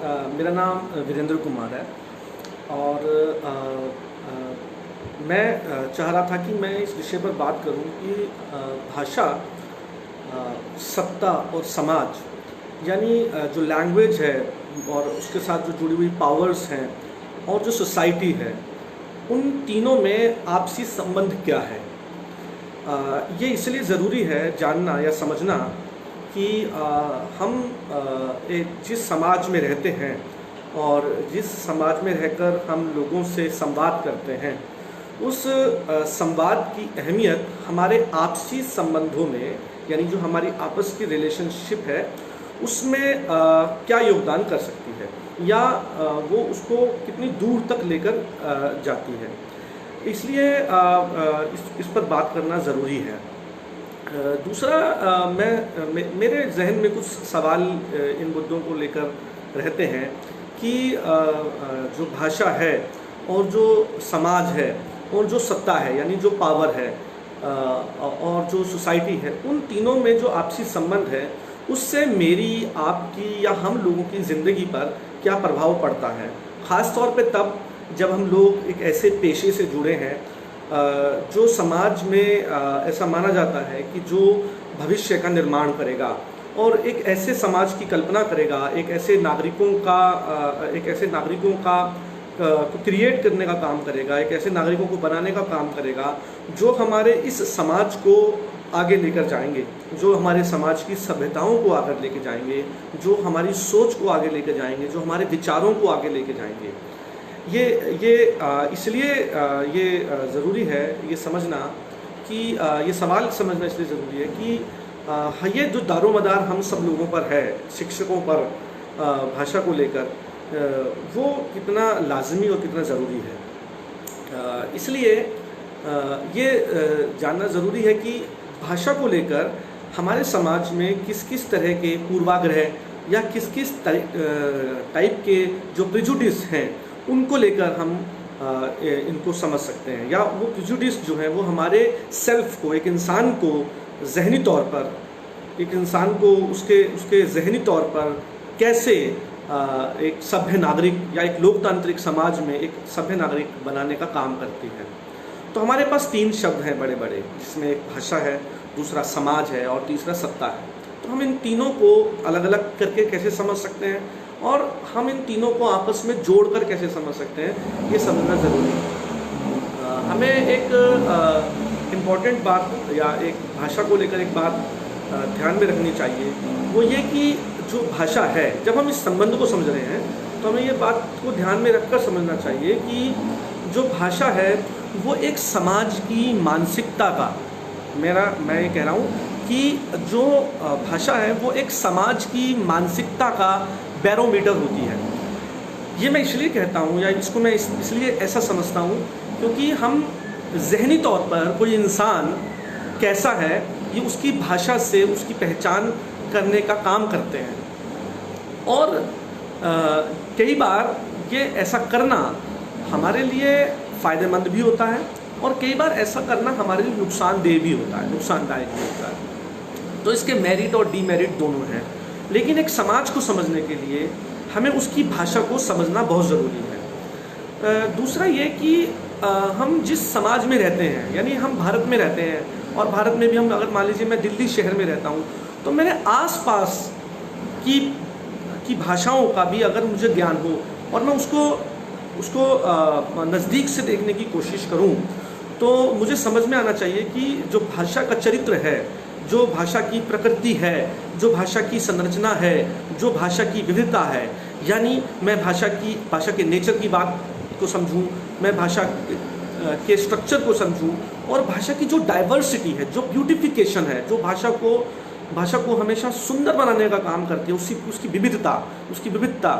मेरा नाम वीरेंद्र कुमार है और मैं चाह रहा था कि मैं इस विषय पर बात करूं कि भाषा, सत्ता और समाज यानी जो लैंग्वेज है और उसके साथ जो जुड़ी हुई पावर्स हैं और जो सोसाइटी है, उन तीनों में आपसी संबंध क्या है। ये इसलिए ज़रूरी है जानना या समझना कि हम जिस समाज में रहते हैं और जिस समाज में रहकर हम लोगों से संवाद करते हैं, उस संवाद की अहमियत हमारे आपसी संबंधों में, यानी जो हमारी आपस की रिलेशनशिप है उसमें क्या योगदान कर सकती है या वो उसको कितनी दूर तक लेकर जाती है। इसलिए इस पर बात करना ज़रूरी है। दूसरा, मेरे जहन में कुछ सवाल इन मुद्दों को लेकर रहते हैं कि जो भाषा है और जो समाज है और जो सत्ता है यानी जो पावर है और जो सोसाइटी है, उन तीनों में जो आपसी संबंध है उससे मेरी, आपकी या हम लोगों की ज़िंदगी पर क्या प्रभाव पड़ता है। ख़ास तौर पे तब जब हम लोग एक ऐसे पेशे से जुड़े हैं जो समाज में ऐसा माना जाता है कि जो भविष्य का निर्माण करेगा और एक ऐसे समाज की कल्पना करेगा, एक ऐसे नागरिकों का को क्रिएट करने का काम करेगा, एक ऐसे नागरिकों को बनाने का काम करेगा जो हमारे इस समाज को आगे लेकर जाएंगे, जो हमारे समाज की सभ्यताओं को आगे लेके जाएंगे, जो हमारी सोच को आगे लेके जाएंगे, जो हमारे विचारों को आगे लेके जाएंगे। इसलिए ये ज़रूरी है ये समझना कि ये सवाल समझना इसलिए ज़रूरी है कि ये जो दारोमदार हम सब लोगों पर है, शिक्षकों पर भाषा को लेकर, वो कितना लाजमी और कितना ज़रूरी है। इसलिए ये जानना ज़रूरी है कि भाषा को लेकर हमारे समाज में किस किस तरह के पूर्वाग्रह या किस किस टाइप के जो प्रिजुडिस हैं उनको लेकर हम इनको समझ सकते हैं, या वो प्रिजुडिस जो है वो हमारे सेल्फ को, एक इंसान को ज़हनी तौर पर, एक इंसान को उसके ज़हनी तौर पर कैसे एक सभ्य नागरिक या एक लोकतांत्रिक समाज में एक सभ्य नागरिक बनाने का काम करती है। तो हमारे पास तीन शब्द हैं बड़े बड़े, जिसमें एक भाषा है, दूसरा समाज है और तीसरा सत्ता है। तो हम इन तीनों को अलग अलग करके कैसे समझ सकते हैं और हम इन तीनों को आपस में जोड़कर कैसे समझ सकते हैं, ये समझना ज़रूरी है। हमें एक इम्पॉर्टेंट बात या एक भाषा को लेकर एक बात ध्यान में रखनी चाहिए, वो ये कि जो भाषा है, जब हम इस संबंध को समझ रहे हैं तो हमें ये बात को ध्यान में रखकर समझना चाहिए कि जो भाषा है वो एक समाज की मानसिकता का, मैं ये कह रहा हूँ कि जो भाषा है वो एक समाज की मानसिकता का बैरोमीटर होती है। ये मैं इसलिए कहता हूँ या इसको मैं इसलिए ऐसा समझता हूँ क्योंकि हम ज़हनी तौर पर कोई इंसान कैसा है ये उसकी भाषा से उसकी पहचान करने का काम करते हैं, और कई बार ये ऐसा करना हमारे लिए फ़ायदेमंद भी होता है और कई बार ऐसा करना हमारे लिए नुकसानदेह भी होता है, नुकसानदायक भी होता है। तो इसके मेरिट और डीमेरिट दोनों हैं, लेकिन एक समाज को समझने के लिए हमें उसकी भाषा को समझना बहुत ज़रूरी है। दूसरा ये कि हम जिस समाज में रहते हैं, यानी हम भारत में रहते हैं और भारत में भी हम, अगर मान लीजिए मैं दिल्ली शहर में रहता हूँ, तो मेरे आसपास की भाषाओं का भी अगर मुझे ज्ञान हो और मैं उसको नज़दीक से देखने की कोशिश करूँ, तो मुझे समझ में आना चाहिए कि जो भाषा का चरित्र है, जो भाषा की प्रकृति है, जो भाषा की संरचना है, जो भाषा की विविधता है, यानी मैं भाषा के नेचर की बात को समझूं, मैं भाषा के स्ट्रक्चर को समझूं, और भाषा की जो डाइवर्सिटी है, जो ब्यूटिफिकेशन है, जो भाषा को हमेशा सुंदर बनाने का काम करती है, उसकी विविधता,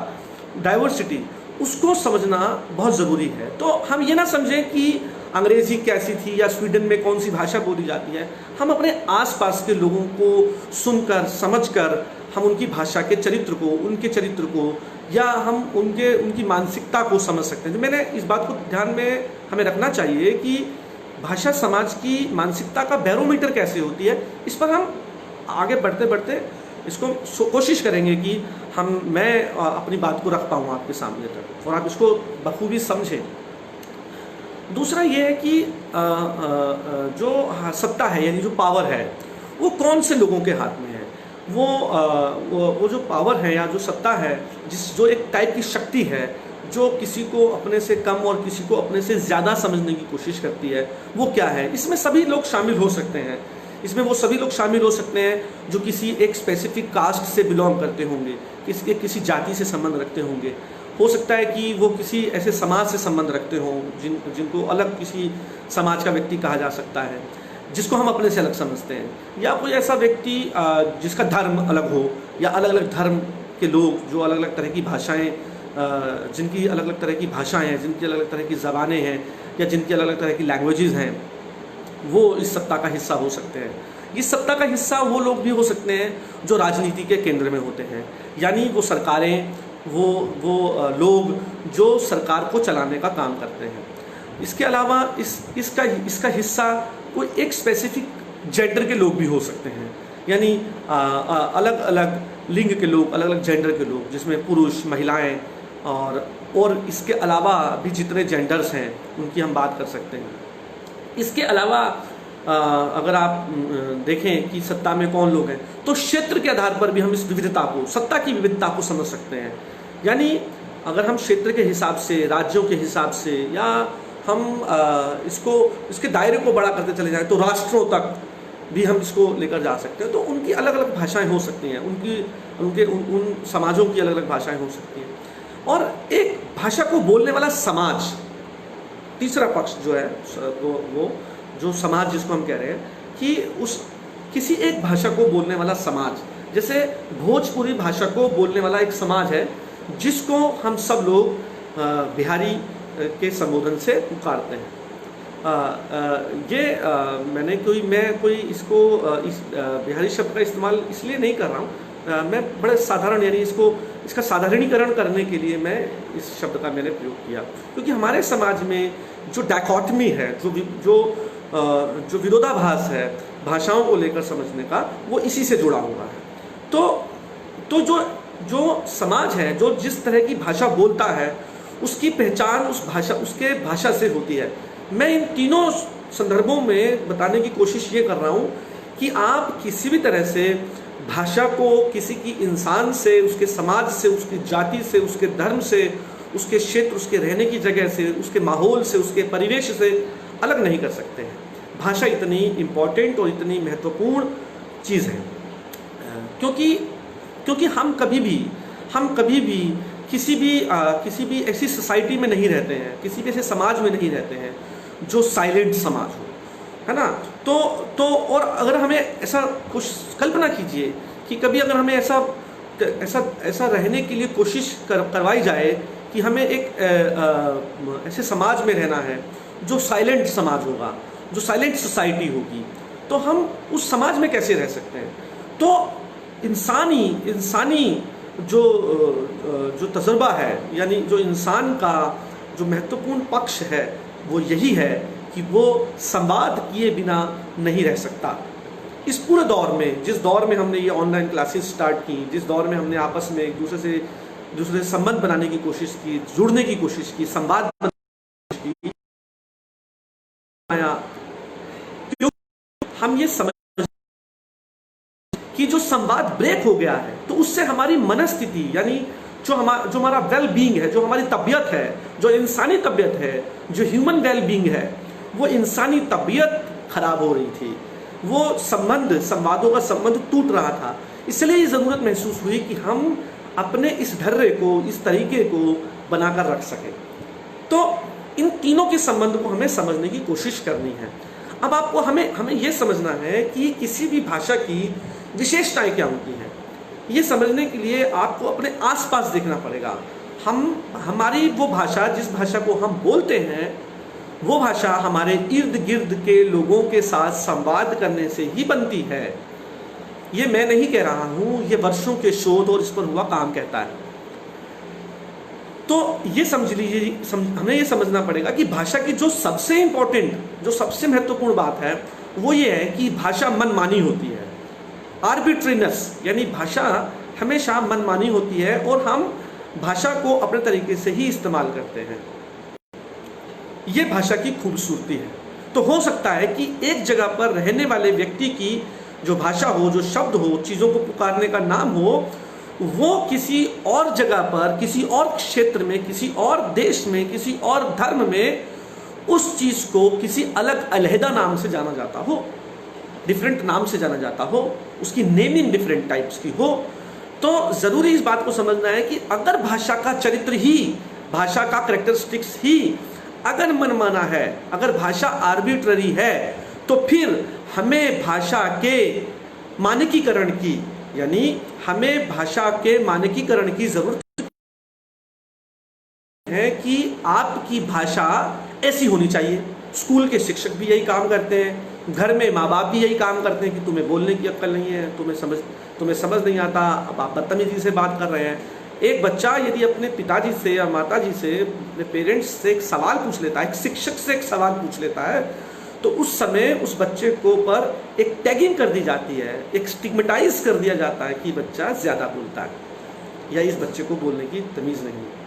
डाइवर्सिटी, उसको समझना बहुत ज़रूरी है। तो हम ये ना समझें कि अंग्रेज़ी कैसी थी या स्वीडन में कौन सी भाषा बोली जाती है। हम अपने आसपास के लोगों को सुनकर, समझकर हम उनकी भाषा के चरित्र को, उनके चरित्र को, या हम उनकी मानसिकता को समझ सकते हैं। मैंने इस बात को ध्यान में हमें रखना चाहिए कि भाषा समाज की मानसिकता का बैरोमीटर कैसे होती है, इस पर हम आगे बढ़ते बढ़ते इसको कोशिश करेंगे कि मैं अपनी बात को रख पाऊँ आपके सामने तक और आप इसको बखूबी समझें। दूसरा ये है कि जो सत्ता है यानी जो पावर है वो कौन से लोगों के हाथ में है। वो जो पावर है या जो सत्ता है, जो एक टाइप की शक्ति है जो किसी को अपने से कम और किसी को अपने से ज़्यादा समझने की कोशिश करती है, वो क्या है। इसमें सभी लोग शामिल हो सकते हैं। इसमें वो सभी लोग शामिल हो सकते हैं जो किसी एक स्पेसिफिक कास्ट से बिलोंग करते होंगे, किसी जाति से संबंध रखते होंगे। हो सकता है कि वो किसी ऐसे समाज से संबंध रखते हों जिनको अलग किसी समाज का व्यक्ति कहा जा सकता है, जिसको हम अपने से अलग समझते हैं। या कोई ऐसा व्यक्ति जिसका धर्म अलग हो, या अलग अलग धर्म के लोग जो अलग अलग तरह की भाषाएं, जिनकी अलग अलग तरह की भाषाएं हैं, जिनकी अलग अलग तरह की ज़बानें हैं, या जिनकी अलग अलग तरह की लैंग्वेजेस हैं, वो इस सत्ता का हिस्सा हो सकते हैं। इस सत्ता का हिस्सा वो लोग भी हो सकते हैं जो राजनीति के केंद्र में होते हैं, यानी वो सरकारें, वो लोग जो सरकार को चलाने का काम करते हैं। इसके अलावा इसका हिस्सा कोई एक स्पेसिफिक जेंडर के लोग भी हो सकते हैं, यानी अलग अलग लिंग के लोग, अलग अलग जेंडर के लोग, जिसमें पुरुष, महिलाएं और इसके अलावा भी जितने जेंडर्स हैं उनकी हम बात कर सकते हैं। इसके अलावा अगर आप देखें कि सत्ता में कौन लोग हैं, तो क्षेत्र के आधार पर भी हम इस विविधता को, सत्ता की विविधता को समझ सकते हैं। यानी अगर हम क्षेत्र के हिसाब से, राज्यों के हिसाब से, या हम इसके दायरे को बड़ा करते चले जाएं तो राष्ट्रों तक भी हम इसको लेकर जा सकते हैं। तो उनकी अलग अलग भाषाएं हो सकती हैं, उन समाजों की अलग अलग भाषाएं हो सकती हैं। और एक भाषा को बोलने वाला समाज, तीसरा पक्ष जो है, वो जो समाज जिसको हम कह रहे हैं कि किसी एक भाषा को बोलने वाला समाज, जैसे भोजपुरी भाषा को बोलने वाला एक समाज है जिसको हम सब लोग बिहारी के संबोधन से पुकारते हैं। मैं कोई इसको इस बिहारी शब्द का इस्तेमाल इसलिए नहीं कर रहा हूँ, मैं बड़े साधारण, यानी इसका साधारणीकरण करने के लिए मैं इस शब्द का मैंने प्रयोग किया, क्योंकि हमारे समाज में जो डायकॉटमी है, जो विरोधाभास है भाषाओं को लेकर समझने का, वो इसी से जुड़ा हुआ है। तो जो समाज है जो जिस तरह की भाषा बोलता है, उसकी पहचान उसके भाषा से होती है। मैं इन तीनों संदर्भों में बताने की कोशिश ये कर रहा हूँ कि आप किसी भी तरह से भाषा को किसी की इंसान से, उसके समाज से, उसकी जाति से, उसके धर्म से, उसके क्षेत्र, उसके रहने की जगह से, उसके माहौल से, उसके परिवेश से अलग नहीं कर सकते हैं। भाषा इतनी इम्पॉर्टेंट और इतनी महत्वपूर्ण चीज़ है, क्योंकि हम कभी भी किसी भी ऐसी सोसाइटी में नहीं रहते हैं, किसी भी ऐसे समाज में नहीं रहते हैं जो साइलेंट समाज हो, है ना। तो और अगर हमें ऐसा कुछ कल्पना कीजिए कि कभी अगर हमें ऐसा रहने के लिए कोशिश करवाई जाए कि हमें एक ऐसे समाज में रहना है जो साइलेंट समाज होगा, जो साइलेंट सोसाइटी होगी, तो हम उस समाज में कैसे रह सकते हैं। तो इंसानी जो तजुर्बा है, यानी जो इंसान का जो महत्वपूर्ण पक्ष है, वो यही है कि वो संवाद किए बिना नहीं रह सकता। इस पूरे दौर में, जिस दौर में हमने ये ऑनलाइन क्लासेस स्टार्ट की, जिस दौर में हमने आपस में एक दूसरे से संबंध बनाने की कोशिश की, जुड़ने की कोशिश की, संवाद बनाने की कोशिश की, हम ये समझ कि जो संवाद ब्रेक हो गया है, तो उससे हमारी मनस्थिति, यानी जो हमारा वेल बीइंग है, जो हमारी तबीयत है, जो इंसानी तबीयत है, जो ह्यूमन वेल बीइंग है, वो इंसानी तबीयत खराब हो रही थी। वो संवादों का संबंध टूट रहा था। इसलिए ये ज़रूरत महसूस हुई कि हम अपने इस ढर्रे को, इस तरीके को बनाकर रख सकें। तो इन तीनों के संबंध को हमें समझने की कोशिश करनी है। अब आपको हमें ये समझना है कि किसी भी भाषा की विशेषताएं क्या होती हैं। ये समझने के लिए आपको अपने आसपास देखना पड़ेगा। हमारी वो भाषा, जिस भाषा को हम बोलते हैं, वो भाषा हमारे इर्द गिर्द के लोगों के साथ संवाद करने से ही बनती है। ये मैं नहीं कह रहा हूँ, ये वर्षों के शोध और इस पर हुआ काम कहता है। तो ये समझ लीजिए, हमें ये समझना पड़ेगा कि भाषा की जो सबसे इम्पोर्टेंट, जो सबसे महत्वपूर्ण बात है, वो ये है कि भाषा मनमानी होती है। आर्बिट्रीनेस, यानी भाषा हमेशा मनमानी होती है और हम भाषा को अपने तरीके से ही इस्तेमाल करते हैं। ये भाषा की खूबसूरती है। तो हो सकता है कि एक जगह पर रहने वाले व्यक्ति की जो भाषा हो, जो शब्द हो, चीज़ों को पुकारने का नाम हो, वो किसी और जगह पर, किसी और क्षेत्र में, किसी और देश में, किसी और धर्म में उस चीज़ को किसी अलग अलहदा नाम से जाना जाता हो, डिफरेंट नाम से जाना जाता हो, उसकी नेमिंग डिफरेंट टाइप्स की हो। तो ज़रूरी इस बात को समझना है कि अगर भाषा का चरित्र ही, भाषा का करेक्टरिस्टिक्स ही अगर मनमाना है, अगर भाषा आर्बिट्ररी है, तो फिर हमें भाषा के मानकीकरण की, यानी हमें भाषा के मानकीकरण की ज़रूरत है कि आपकी भाषा ऐसी होनी चाहिए। स्कूल के शिक्षक भी यही काम करते हैं, घर में माँ बाप भी यही काम करते हैं कि तुम्हें बोलने की अक्ल नहीं है, तुम्हें समझ नहीं आता, अब आप बदतमीजी से बात कर रहे हैं। एक बच्चा यदि अपने पिताजी से या माताजी से, अपने पेरेंट्स से एक सवाल पूछ लेता है, एक शिक्षक से एक सवाल पूछ लेता है, तो उस समय उस बच्चे को पर एक टैगिंग कर दी जाती है, एक स्टिग्मेटाइज कर दिया जाता है कि बच्चा ज़्यादा बोलता है या इस बच्चे को बोलने की तमीज़ नहीं है।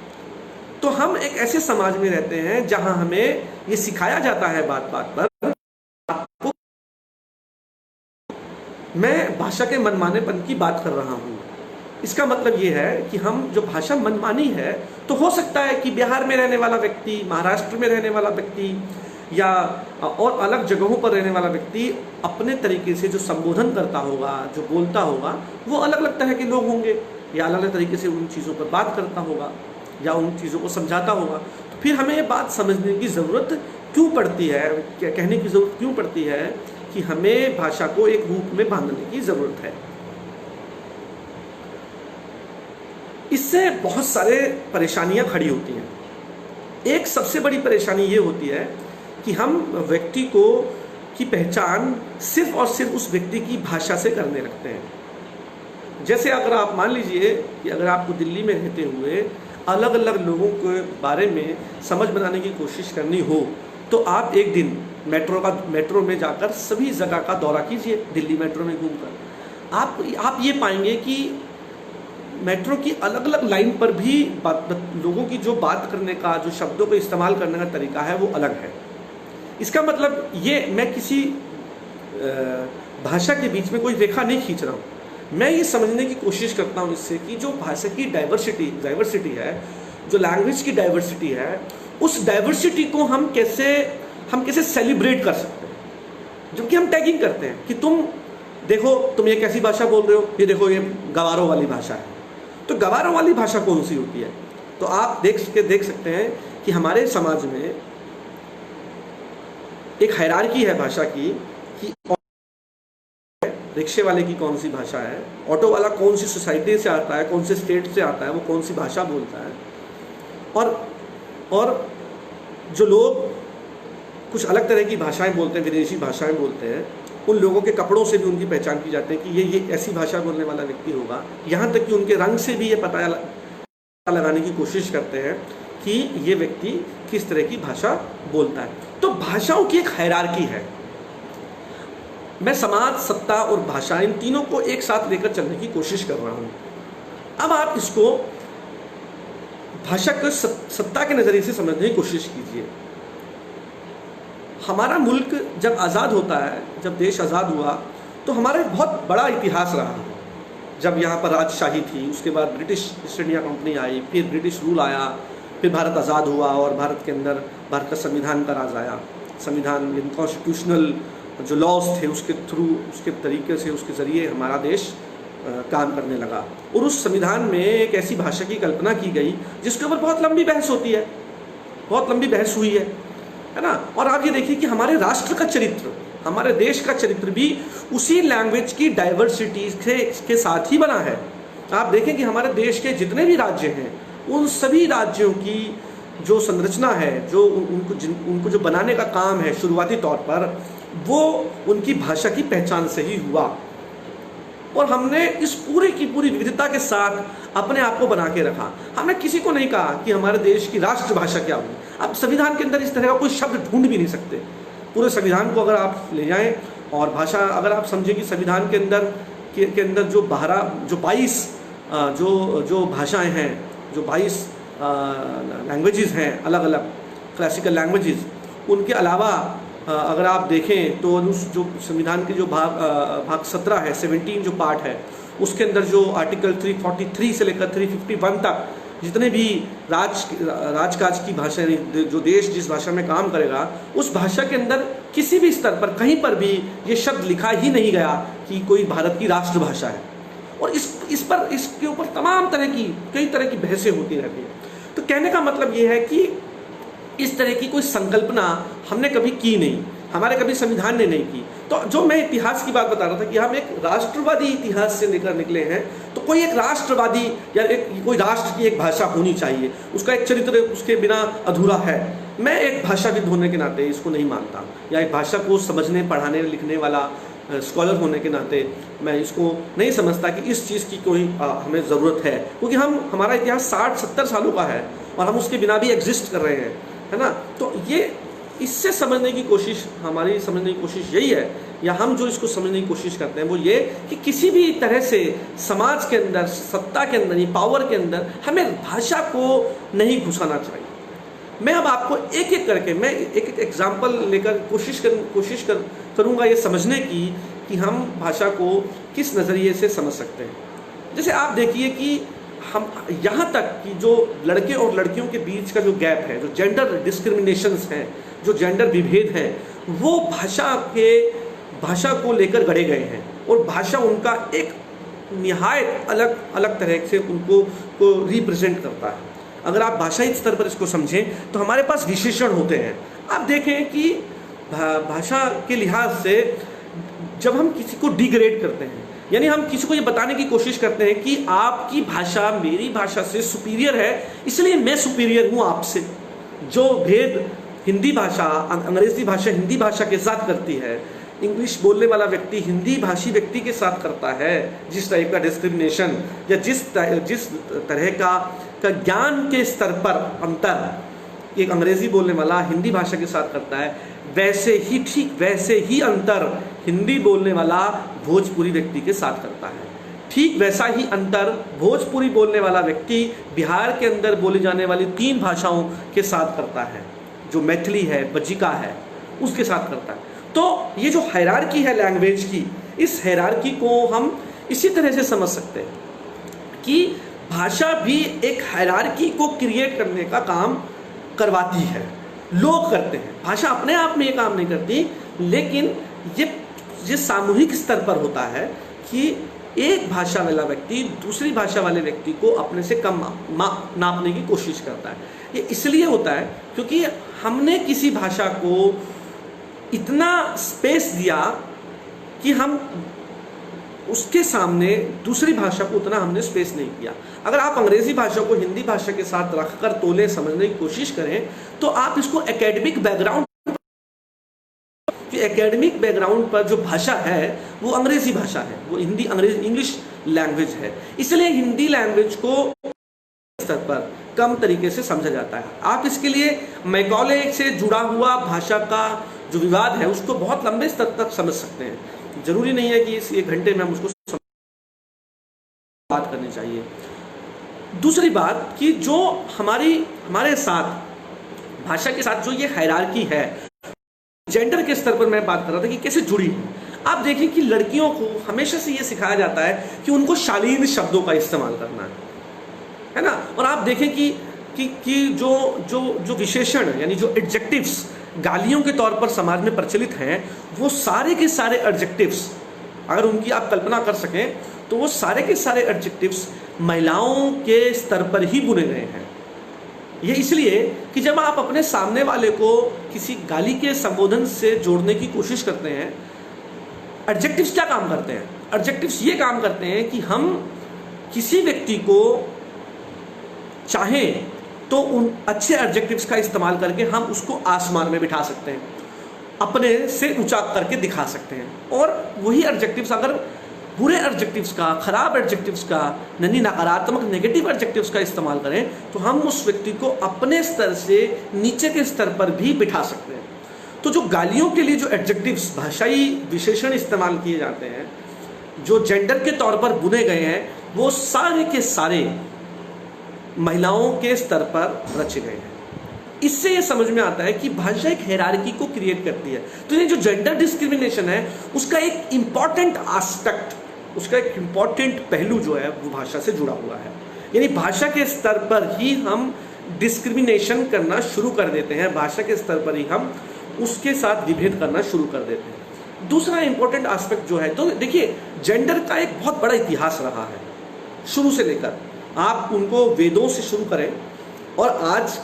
तो हम एक ऐसे समाज में रहते हैं जहां हमें ये सिखाया जाता है बात बात पर आपको। मैं भाषा के मनमानेपन की बात कर रहा हूं। इसका मतलब ये है कि हम जो भाषा मनमानी है, तो हो सकता है कि बिहार में रहने वाला व्यक्ति, महाराष्ट्र में रहने वाला व्यक्ति या और अलग जगहों पर रहने वाला व्यक्ति अपने तरीके से जो संबोधन करता होगा, जो बोलता होगा, वो अलग अलग तरह के लोग होंगे या अलग अलग तरीके से उन चीज़ों पर बात करता होगा या उन चीज़ों को समझाता होगा। तो फिर हमें ये बात समझने की ज़रूरत क्यों पड़ती है, कहने की ज़रूरत क्यों पड़ती है कि हमें भाषा को एक रूप में बांधने की ज़रूरत है। इससे बहुत सारे परेशानियां खड़ी होती हैं। एक सबसे बड़ी परेशानी ये होती है कि हम व्यक्ति को की पहचान सिर्फ और सिर्फ उस व्यक्ति की भाषा से करने लगते हैं। जैसे अगर आप मान लीजिए कि अगर आपको दिल्ली में रहते हुए अलग अलग लोगों के बारे में समझ बनाने की कोशिश करनी हो, तो आप एक दिन मेट्रो में जाकर सभी जगह का दौरा कीजिए, दिल्ली मेट्रो में घूमकर आप ये पाएंगे कि मेट्रो की अलग अलग लाइन पर भी लोगों की जो बात करने का, जो शब्दों को इस्तेमाल करने का तरीका है, वो अलग है। इसका मतलब ये, मैं किसी भाषा के बीच में कोई रेखा नहीं खींच रहा हूँ, मैं ये समझने की कोशिश करता हूँ इससे कि जो भाषा की डाइवर्सिटी है, जो लैंग्वेज की डाइवर्सिटी है, उस डाइवर्सिटी को हम कैसे सेलिब्रेट कर सकते हैं। जबकि हम टैगिंग करते हैं कि तुम देखो, तुम ये कैसी भाषा बोल रहे हो, ये देखो ये गवारों वाली भाषा है। तो गवारों वाली भाषा कौन सी होती है? तो आप देख सकते हैं कि हमारे समाज में एक हायरार्की है भाषा की कि रिक्शे वाले की कौन सी भाषा है, ऑटो वाला कौन सी सोसाइटी से आता है, कौन से स्टेट से आता है, वो कौन सी भाषा बोलता है। और जो लोग कुछ अलग तरह की भाषाएं बोलते हैं, विदेशी भाषाएं बोलते हैं, उन लोगों के कपड़ों से भी उनकी पहचान की जाती है कि ये ऐसी भाषा बोलने वाला व्यक्ति होगा। यहाँ तक कि उनके रंग से भी ये पता लगाने की कोशिश करते हैं कि ये व्यक्ति किस तरह की भाषा बोलता है। तो भाषाओं की एक हायरार्की है। मैं समाज, सत्ता और भाषा, इन तीनों को एक साथ लेकर चलने की कोशिश कर रहा हूँ। अब आप इसको भाषा को सत्ता के नज़रिए से समझने की कोशिश कीजिए। हमारा मुल्क जब आज़ाद होता है, जब देश आज़ाद हुआ, तो हमारा एक बहुत बड़ा इतिहास रहा है। जब यहाँ पर राजशाही थी, उसके बाद ब्रिटिश ईस्ट इंडिया कंपनी आई, फिर ब्रिटिश रूल आया, फिर भारत आज़ाद हुआ और भारत के अंदर भारत का संविधान का राज आया। संविधान, कॉन्स्टिट्यूशनल जो लॉज थे, उसके थ्रू, उसके तरीके से, उसके ज़रिए हमारा देश काम करने लगा। और उस संविधान में एक ऐसी भाषा की कल्पना की गई जिसके ऊपर बहुत लंबी बहस होती है, बहुत लंबी बहस हुई है ना। और आप ये देखिए कि हमारे राष्ट्र का चरित्र, हमारे देश का चरित्र भी उसी लैंग्वेज की डाइवर्सिटी के साथ ही बना है। आप देखें कि हमारे देश के जितने भी राज्य हैं, उन सभी राज्यों की जो संरचना है, जो उनको जो बनाने का काम है शुरुआती तौर पर, वो उनकी भाषा की पहचान से ही हुआ। और हमने इस पूरी की पूरी विविधता के साथ अपने आप को बना के रखा। हमने किसी को नहीं कहा कि हमारे देश की राष्ट्रभाषा क्या होगी। आप संविधान के अंदर इस तरह का कोई शब्द ढूंढ भी नहीं सकते। पूरे संविधान को अगर आप ले जाएं और भाषा, अगर आप समझें कि संविधान के अंदर जो 22 जो जो भाषाएं हैं, जो 22 लैंग्वेजेस हैं अलग अलग क्लासिकल लैंग्वेजेस, उनके अलावा अगर आप देखें तो जो संविधान के जो भाग 17 है, 17 जो पार्ट है, उसके अंदर जो आर्टिकल 343 से लेकर 351 तक जितने भी राजकाज की भाषा, जो देश जिस भाषा में काम करेगा उस भाषा के अंदर किसी भी स्तर पर कहीं पर भी ये शब्द लिखा ही नहीं गया कि कोई भारत की राष्ट्रभाषा है। और इसके ऊपर तमाम तरह की कई तरह की बहसें होती रहती हैं। तो कहने का मतलब ये है कि इस तरह की कोई संकल्पना हमने कभी की नहीं, हमारे कभी संविधान ने नहीं की। तो जो मैं इतिहास की बात बता रहा था कि हम एक राष्ट्रवादी इतिहास से लेकर निकले हैं, तो कोई एक राष्ट्रवादी या कोई राष्ट्र की एक भाषा होनी चाहिए, उसका एक चरित्र उसके बिना अधूरा है। मैं एक भाषाविद होने के नाते इसको नहीं मानता, या एक भाषा को समझने पढ़ाने लिखने वाला स्कॉलर होने के नाते मैं इसको नहीं समझता कि इस चीज़ की कोई हमें ज़रूरत है, क्योंकि हमारा इतिहास 60-70 सालों का है और हम उसके बिना भी एग्जिस्ट कर रहे हैं, है ना। तो ये इससे समझने की कोशिश, हमारी समझने की कोशिश यही है, या हम जो इसको समझने की कोशिश करते हैं वो ये कि किसी भी तरह से समाज के अंदर, सत्ता के अंदर, पावर के अंदर हमें भाषा को नहीं घुसाना चाहिए। मैं अब आपको एक एक करके मैं एक एग्जाम्पल लेकर कोशिश करूँगा ये समझने की कि हम भाषा को किस नज़रिए से समझ सकते हैं। जैसे आप देखिए कि हम यहाँ तक कि जो लड़के और लड़कियों के बीच का जो गैप है, जो जेंडर डिस्क्रिमिनेशंस हैं, जो जेंडर विभेद हैं, वो भाषा को लेकर गढ़े गए हैं, और भाषा उनका एक निहायत अलग तरह से को रिप्रेजेंट करता है। अगर आप भाषाई स्तर पर इसको समझें तो हमारे पास विशेषण होते हैं। आप देखें कि भाषा के लिहाज से जब हम किसी को डिग्रेड करते हैं, यानी हम किसी को ये बताने की कोशिश करते हैं कि आपकी भाषा मेरी भाषा से सुपीरियर है, इसलिए मैं सुपीरियर हूँ आपसे। जो भेद हिंदी भाषा अंग्रेजी भाषा हिंदी भाषा के साथ करती है, इंग्लिश बोलने वाला व्यक्ति हिंदी भाषी व्यक्ति के साथ करता है, जिस टाइप का डिस्क्रिमिनेशन या जिस तरह का ज्ञान के स्तर पर अंतर एक अंग्रेजी बोलने वाला हिंदी भाषा के साथ करता है, ठीक वैसे ही अंतर हिंदी बोलने वाला भोजपुरी व्यक्ति के साथ करता है। ठीक वैसा ही अंतर भोजपुरी बोलने वाला व्यक्ति बिहार के अंदर बोली जाने वाली 3 भाषाओं के साथ करता है, जो मैथिली है, बज्जिका है, उसके साथ करता है। तो ये जो हायरार्की है लैंग्वेज की, इस हायरार्की को हम इसी तरह से समझ सकते हैं कि भाषा भी एक हायरार्की को क्रिएट करने का काम करवाती है, लोग करते हैं। भाषा अपने आप में ये काम नहीं करती, लेकिन ये सामूहिक स्तर पर होता है कि एक भाषा वाला व्यक्ति दूसरी भाषा वाले व्यक्ति को अपने से कम नापने की कोशिश करता है। ये इसलिए होता है क्योंकि हमने किसी भाषा को इतना स्पेस दिया कि हम उसके सामने दूसरी भाषा को उतना हमने स्पेस नहीं किया। अगर आप अंग्रेजी भाषा को हिंदी भाषा के साथ रखकर तोले समझने की कोशिश करें तो आप इसको एकेडमिक बैकग्राउंड पर जो भाषा है वो अंग्रेजी भाषा है, वो इंग्लिश लैंग्वेज है। इसलिए हिंदी लैंग्वेज को स्तर पर कम तरीके से समझा जाता है। आप इसके लिए मैकॉले से जुड़ा हुआ भाषा का जो विवाद है उसको बहुत लंबे स्तर तक समझ सकते हैं। जरूरी नहीं है कि इस 1 घंटे में हम उसको बात करनी चाहिए। दूसरी बात कि जो हमारे साथ भाषा के साथ जो ये हायरार्की है, जेंडर के स्तर पर मैं बात कर रहा था कि कैसे जुड़ी है। आप देखिए कि लड़कियों को हमेशा से ये सिखाया जाता है कि उनको शालीन शब्दों का इस्तेमाल करना है ना। और आप देखें कि जो विशेषण यानी जो एडजेक्टिव्स गालियों के तौर पर समाज में प्रचलित हैं, वो सारे के सारे एडजेक्टिव्स अगर उनकी आप कल्पना कर सकें तो वो सारे के सारे एडजेक्टिव्स महिलाओं के स्तर पर ही बुने गए हैं। ये इसलिए कि जब आप अपने सामने वाले को किसी गाली के संबोधन से जोड़ने की कोशिश करते हैं, एडजेक्टिव्स क्या काम करते हैं? एडजेक्टिव्स ये काम करते हैं कि हम किसी व्यक्ति को चाहें तो उन अच्छे एडजेक्टिव्स का इस्तेमाल करके हम उसको आसमान में बिठा सकते हैं, अपने से ऊंचा करके दिखा सकते हैं। और वही एडजेक्टिव्स अगर बुरे एडजेक्टिव्स का, खराब एडजेक्टिव्स का, नकारात्मक नेगेटिव एडजेक्टिव्स का इस्तेमाल करें तो हम उस व्यक्ति को अपने स्तर से नीचे के स्तर पर भी बिठा सकते हैं। तो जो गालियों के लिए जो एडजेक्टिव्स, भाषाई विशेषण इस्तेमाल किए जाते हैं, जो जेंडर के तौर पर बुने गए हैं, वो सारे के सारे महिलाओं के स्तर पर रचे गए हैं। इससे ये समझ में आता है कि भाषा एक हायरार्की को क्रिएट करती है। तो ये जो जेंडर डिस्क्रिमिनेशन है उसका एक इम्पॉर्टेंट एस्पेक्ट, उसका एक इम्पॉर्टेंट पहलू जो है वो भाषा से जुड़ा हुआ है। यानी भाषा के स्तर पर ही हम डिस्क्रिमिनेशन करना शुरू कर देते हैं, भाषा के स्तर पर ही हम उसके साथ विभेद करना शुरू कर देते हैं। दूसरा इंपॉर्टेंट एस्पेक्ट जो है, तो देखिए जेंडर का एक बहुत बड़ा इतिहास रहा है शुरू से लेकर, आप उनको वेदों से शुरू करें और आज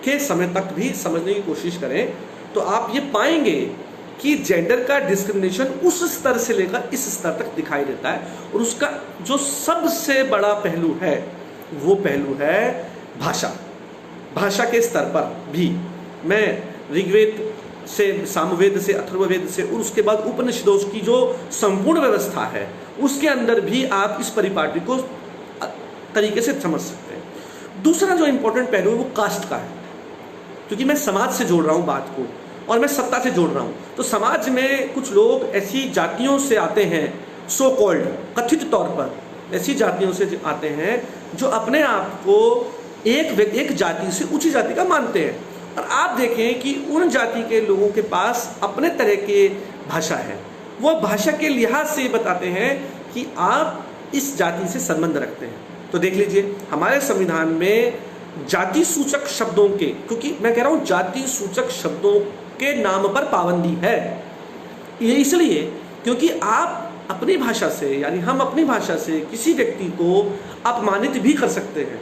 के समय तक भी समझने की कोशिश करें तो आप ये पाएंगे कि जेंडर का डिस्क्रिमिनेशन उस स्तर से लेकर इस स्तर तक दिखाई देता है। और उसका जो सबसे बड़ा पहलू है वो पहलू है भाषा। भाषा के स्तर पर भी मैं ऋग्वेद से, सामवेद से, अथर्ववेद से और उसके बाद उपनिषदों की जो संपूर्ण व्यवस्था है उसके अंदर भी आप इस परिपाटी को तरीके से समझ सकते हैं। दूसरा जो इंपॉर्टेंट पहलू है वो कास्ट का है, क्योंकि मैं समाज से जोड़ रहा हूँ बात को और मैं सत्ता से जोड़ रहा हूँ। तो समाज में कुछ लोग ऐसी जातियों से आते हैं, सो कॉल्ड कथित तौर पर ऐसी जातियों से आते हैं जो अपने आप को एक जाति से ऊंची जाति का मानते हैं। और आप देखें कि उन जाति के लोगों के पास अपने तरह की भाषा है, वो भाषा के लिहाज से बताते हैं कि आप इस जाति से संबंध रखते हैं। तो देख लीजिए हमारे संविधान में जाति सूचक शब्दों के, क्योंकि मैं कह रहा हूं जाति सूचक शब्दों के नाम पर पाबंदी है, ये इसलिए क्योंकि आप अपनी भाषा से, यानी हम अपनी भाषा से किसी व्यक्ति को अपमानित भी कर सकते हैं।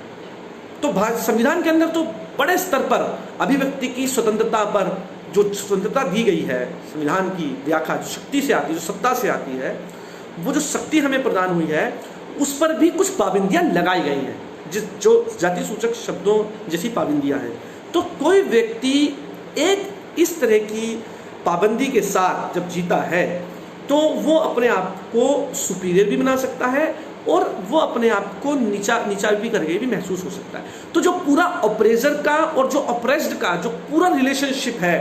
तो संविधान के अंदर तो बड़े स्तर पर अभिव्यक्ति की स्वतंत्रता पर जो स्वतंत्रता दी गई है, संविधान की व्याख्या जो शक्ति से आती है, जो सत्ता से आती है, वो जो शक्ति हमें प्रदान हुई है उस पर भी कुछ पाबंदियां लगाई गई हैं, जो जाति सूचक शब्दों जैसी पाबंदियां हैं। तो कोई व्यक्ति एक इस तरह की पाबंदी के साथ जब जीता है तो वो अपने आप को सुपीरियर भी बना सकता है और वो अपने आप को नीचा भी करके भी महसूस हो सकता है। तो जो पूरा ऑपरेसर का और जो ऑपरेस्ड का जो पूरा रिलेशनशिप है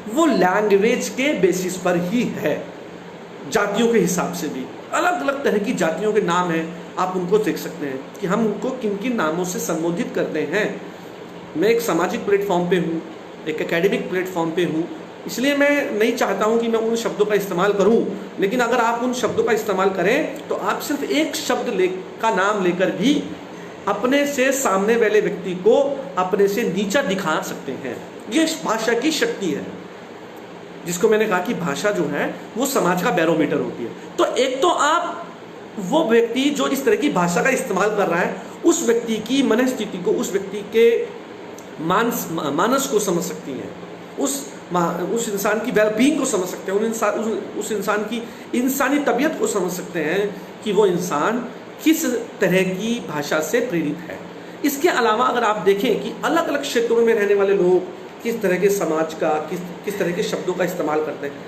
वो लैंग्वेज के बेसिस पर ही है। जातियों के हिसाब से भी अलग अलग तरह की जातियों के नाम हैं, आप उनको देख सकते हैं कि हम उनको किन किन नामों से संबोधित करते हैं। मैं एक सामाजिक प्लेटफॉर्म पे हूँ, एक एकेडमिक प्लेटफॉर्म पे हूँ, इसलिए मैं नहीं चाहता हूँ कि मैं उन शब्दों का इस्तेमाल करूँ, लेकिन अगर आप उन शब्दों का इस्तेमाल करें तो आप सिर्फ एक शब्द का नाम लेकर भी अपने से सामने वाले व्यक्ति को अपने से नीचा दिखा सकते हैं। ये भाषा की शक्ति है, जिसको मैंने कहा कि भाषा जो है वो समाज का बैरोमीटर होती है। तो एक तो आप वो व्यक्ति जो इस तरह की भाषा का इस्तेमाल कर रहा है उस व्यक्ति की मनस्थिति को, उस व्यक्ति के मानस को समझ सकती हैं, उस इंसान की वेलबींग को समझ सकते हैं, उस इंसान की इंसानी तबीयत को समझ सकते हैं कि वो इंसान किस तरह की भाषा से प्रेरित है। इसके अलावा अगर आप देखें कि अलग अलग क्षेत्रों में रहने वाले लोग किस तरह के समाज का किस तरह के शब्दों का इस्तेमाल करते हैं,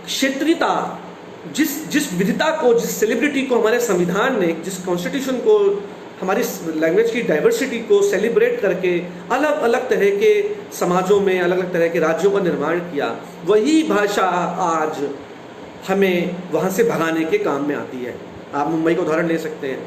क्षेत्रीयता, जिस विविधता को, जिस सेलिब्रिटी को हमारे संविधान ने, जिस कॉन्स्टिट्यूशन को, हमारी लैंग्वेज की डाइवर्सिटी को सेलिब्रेट करके अलग अलग तरह के समाजों में, अलग अलग तरह के राज्यों का निर्माण किया, वही भाषा आज हमें वहाँ से भगाने के काम में आती है। आप मुंबई का उदाहरण ले सकते हैं,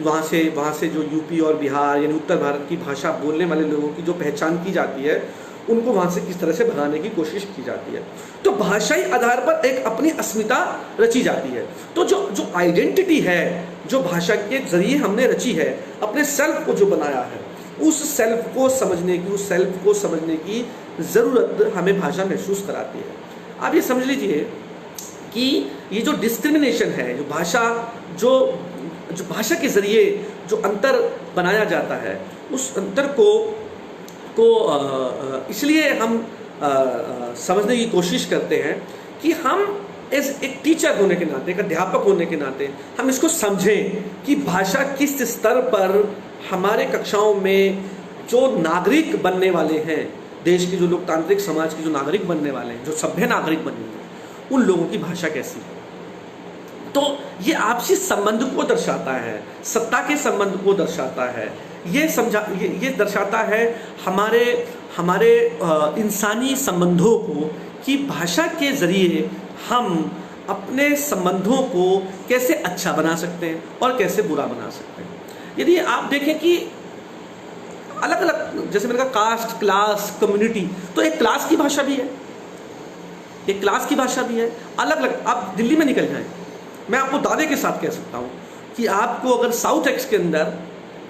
वहाँ से जो यूपी और बिहार यानी उत्तर भारत की भाषा बोलने वाले लोगों की जो पहचान की जाती है उनको वहाँ से किस तरह से भगाने की कोशिश की जाती है। तो भाषाई आधार पर एक अपनी अस्मिता रची जाती है। तो जो आइडेंटिटी है, जो भाषा के जरिए हमने रची है, अपने सेल्फ को जो बनाया है, उस सेल्फ को समझने की ज़रूरत हमें भाषा महसूस कराती है। आप ये समझ लीजिए कि ये जो डिस्क्रिमिनेशन है, जो भाषा के ज़रिए जो अंतर बनाया जाता है, उस अंतर को इसलिए हम समझने की कोशिश करते हैं कि हम एक टीचर होने के नाते, एक अध्यापक होने के नाते हम इसको समझें कि भाषा किस स्तर पर हमारे कक्षाओं में जो नागरिक बनने वाले हैं, देश के जो लोकतांत्रिक समाज के जो नागरिक बनने वाले हैं, जो सभ्य नागरिक बनेंगे, उन लोगों की भाषा कैसी है। तो ये आपसी संबंध को दर्शाता है, सत्ता के संबंध को दर्शाता है, ये दर्शाता है हमारे इंसानी संबंधों को, कि भाषा के जरिए हम अपने संबंधों को कैसे अच्छा बना सकते हैं और कैसे बुरा बना सकते हैं। यदि आप देखें कि अलग अलग, जैसे मैंने कहा कास्ट, क्लास, कम्युनिटी, तो एक क्लास की भाषा भी है, एक क्लास की भाषा भी है, अलग अलग। आप दिल्ली में निकल जाएं, मैं आपको दावे के साथ कह सकता हूँ कि आपको अगर साउथ एक्स के अंदर